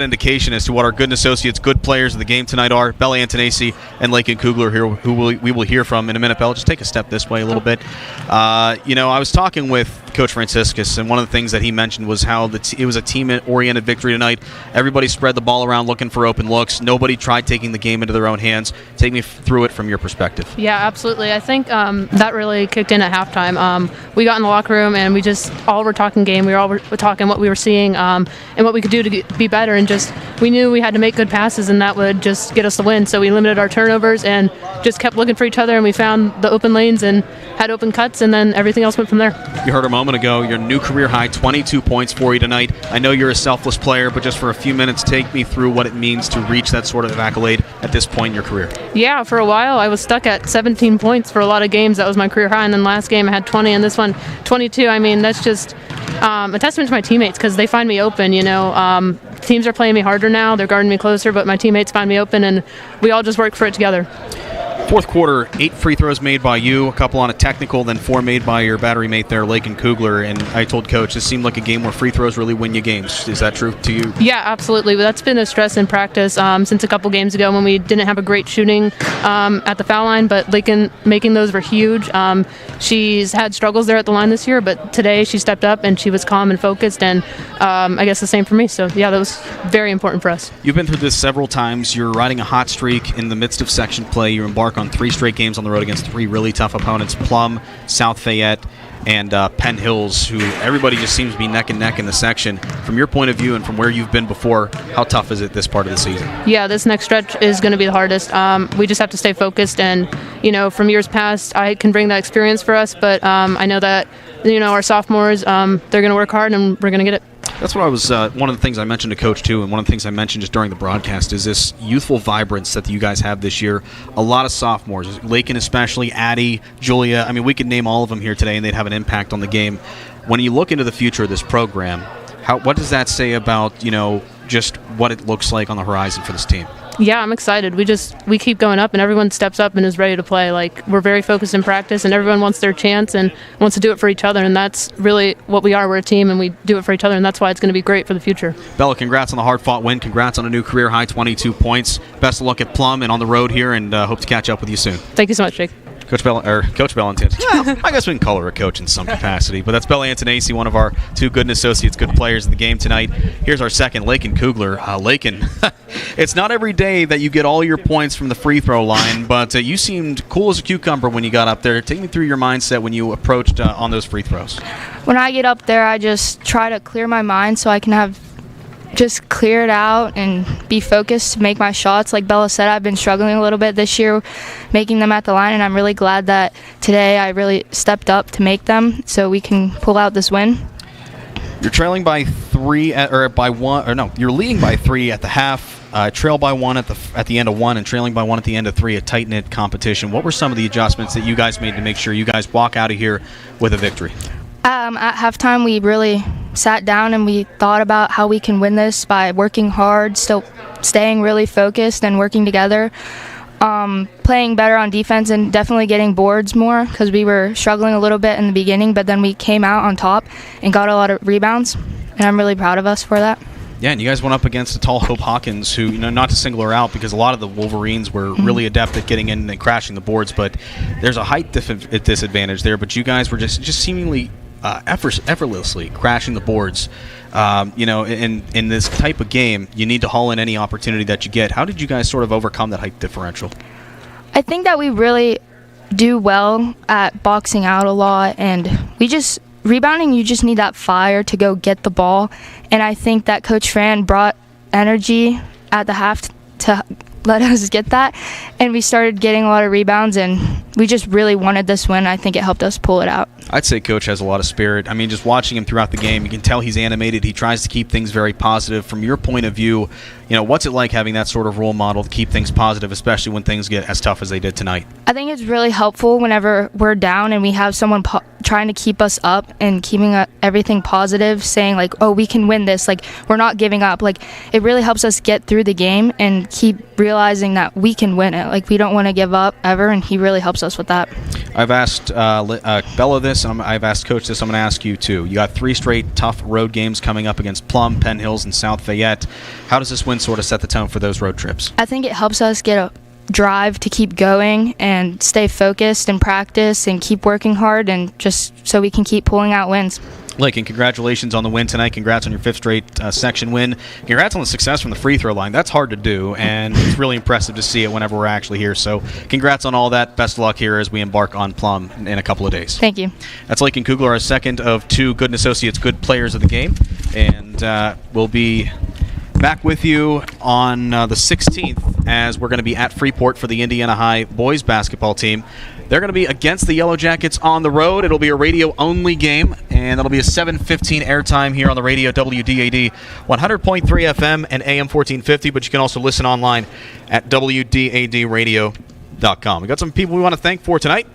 indication as to what our good associates, good players of the game tonight are. Bella Antonacci and Lakin Kugler here, who we will hear from in a minute. Bella, just take a step this way a little bit. I was talking with Coach Franciscus, and one of the things that he mentioned was how it was a team-oriented victory tonight. Everybody spread the ball around looking for open looks. Nobody tried taking the game into their own hands. Take me through it from your perspective. Yeah, absolutely. I think that really kicked in at halftime. We got in the locker room, and we just all were talking game. We were all talking what we were seeing and what we could do to be better. And just we knew we had to make good passes, and that would just get us the win. So we limited our turnovers and just kept looking for each other, and we found the open lanes and had open cuts, and then everything else went from there. You heard a moment ago, your new career high, 22 points for you tonight. I know you're a selfless player, but just for a few minutes, take me through what it means to reach that sort of accolade at this point in your career. Yeah, for a while I was stuck at 17 points for a lot of games. That was my career high, and then last game I had 20, and this one 22. I mean, that's just a testament to my teammates because they find me open. Teams are playing me harder now. They're guarding me closer, but my teammates find me open, and we all just work for it together. Fourth quarter, 8 free throws made by you, a couple on a technical, then 4 made by your battery mate there, Lakin Kugler. And I told Coach, this seemed like a game where free throws really win you games. Is that true to you? Yeah, absolutely. That's been a stress in practice since a couple games ago when we didn't have a great shooting at the foul line, but Lakin making those were huge. She's had struggles there at the line this year, but today she stepped up and she was calm and focused, and I guess the same for me. So, yeah, that was very important for us. You've been through this several times. You're riding a hot streak in the midst of section play. You embark on 3 straight games on the road against 3 really tough opponents, Plum, South Fayette, and Penn Hills, who everybody just seems to be neck and neck in the section. From your point of view and from where you've been before, how tough is it this part of the season? Yeah, this next stretch is going to be the hardest. We just have to stay focused, and from years past, I can bring that experience for us, but I know that our sophomores, they're going to work hard, and we're going to get it. That's what I was, one of the things I mentioned to Coach, too, and one of the things I mentioned just during the broadcast is this youthful vibrance that you guys have this year. A lot of sophomores, Lakin especially, Addie, Julia. I mean, we could name all of them here today, and they'd have an impact on the game. When you look into the future of this program, what does that say about, just what it looks like on the horizon for this team? Yeah, I'm excited. We keep going up, and everyone steps up and is ready to play. Like, we're very focused in practice, and everyone wants their chance and wants to do it for each other, and that's really what we are. We're a team, and we do it for each other, and that's why it's going to be great for the future. Bella, congrats on the hard-fought win. Congrats on a new career high, 22 points. Best of luck at Plum and on the road here, and hope to catch up with you soon. Thank you so much, Jake. Coach Bella Antonacci. I guess we can call her a coach in some capacity, but that's Bella Antonacci, one of our 2 good associates, good players in the game tonight. Here's our second, Lakin Kugler. Lakin, it's not every day that you get all your points from the free throw line, but you seemed cool as a cucumber when you got up there. Take me through your mindset when you approached on those free throws. When I get up there, I just try to clear my mind so I can just clear it out and be focused to make my shots. Like Bella said, I've been struggling a little bit this year making them at the line, and I'm really glad that today I really stepped up to make them so we can pull out this win. You're trailing by 3 you're leading by 3 at the half, trail by 1 at the end of 1, and trailing by 1 at the end of 3, a tight-knit competition. What were some of the adjustments that you guys made to make sure you guys walk out of here with a victory? At halftime, we really sat down and we thought about how we can win this by working hard, still staying really focused and working together, playing better on defense and definitely getting boards more because we were struggling a little bit in the beginning, but then we came out on top and got a lot of rebounds, and I'm really proud of us for that. Yeah, and you guys went up against the tall Hope Hawkins, who, not to single her out because a lot of the Wolverines were really adept at getting in and crashing the boards, but there's a height disadvantage there, but you guys were just seemingly effortlessly crashing the boards. In this type of game, you need to haul in any opportunity that you get. How did you guys sort of overcome that height differential? I think that we really do well at boxing out a lot, and rebounding, you just need that fire to go get the ball, and I think that Coach Fran brought energy at the half to let us get that, and we started getting a lot of rebounds, and we just really wanted this win. I think it helped us pull it out. I'd say Coach has a lot of spirit. I mean, just watching him throughout the game, you can tell he's animated. He tries to keep things very positive. From your point of view, what's it like having that sort of role model to keep things positive, especially when things get as tough as they did tonight? I think it's really helpful whenever we're down and we have someone trying to keep us up and keeping everything positive, saying like, oh, we can win this. Like, we're not giving up. Like, it really helps us get through the game and keep realizing that we can win it. Like, we don't want to give up ever, and he really helps us with that. I've asked Bella this, and I've asked Coach this. I'm going to ask you, too. You got 3 straight tough road games coming up against Plum, Penn Hills, and South Fayette. How does this win sort of set the tone for those road trips? I think it helps us get a drive to keep going and stay focused and practice and keep working hard, and just so we can keep pulling out wins. Lincoln, congratulations on the win tonight. Congrats on your 5th straight section win. Congrats on the success from the free throw line. That's hard to do, and it's really impressive to see it whenever we're actually here. So congrats on all that. Best of luck here as we embark on Plum in a couple of days. Thank you. That's Lincoln Kugler, our second of 2 Gooden Associates good players of the game, and we'll be back with you on the 16th as we're going to be at Freeport for the Indiana High boys basketball team. They're going to be against the Yellow Jackets on the road. It'll be a radio-only game, and it'll be a 7:15 airtime here on the radio, WDAD 100.3 FM and AM 1450, but you can also listen online at WDADradio.com. We got some people we want to thank for tonight. I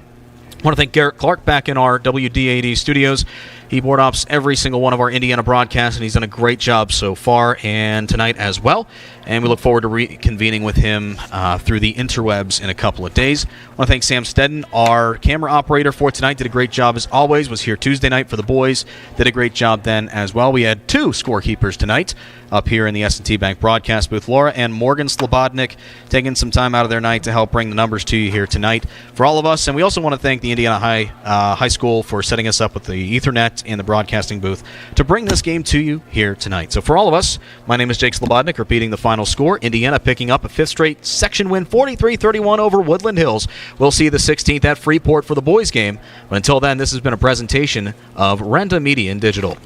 want to thank Garrett Clark back in our WDAD studios. He board ops every single one of our Indiana broadcasts, and he's done a great job so far and tonight as well. And we look forward to reconvening with him through the interwebs in a couple of days. I want to thank Sam Stedden, our camera operator for tonight. Did a great job as always. Was here Tuesday night for the boys. Did a great job then as well. We had 2 scorekeepers tonight up here in the S&T Bank broadcast booth. Laura and Morgan Slobodnik taking some time out of their night to help bring the numbers to you here tonight for all of us. And we also want to thank the Indiana High School for setting us up with the Ethernet and the broadcasting booth to bring this game to you here tonight. So for all of us, my name is Jake Slobodnik, repeating the final score. Indiana picking up a 5th straight section win, 43-31 over Woodland Hills. We'll see you the 16th at Freeport for the boys game. But until then, this has been a presentation of Renda Media and Digital.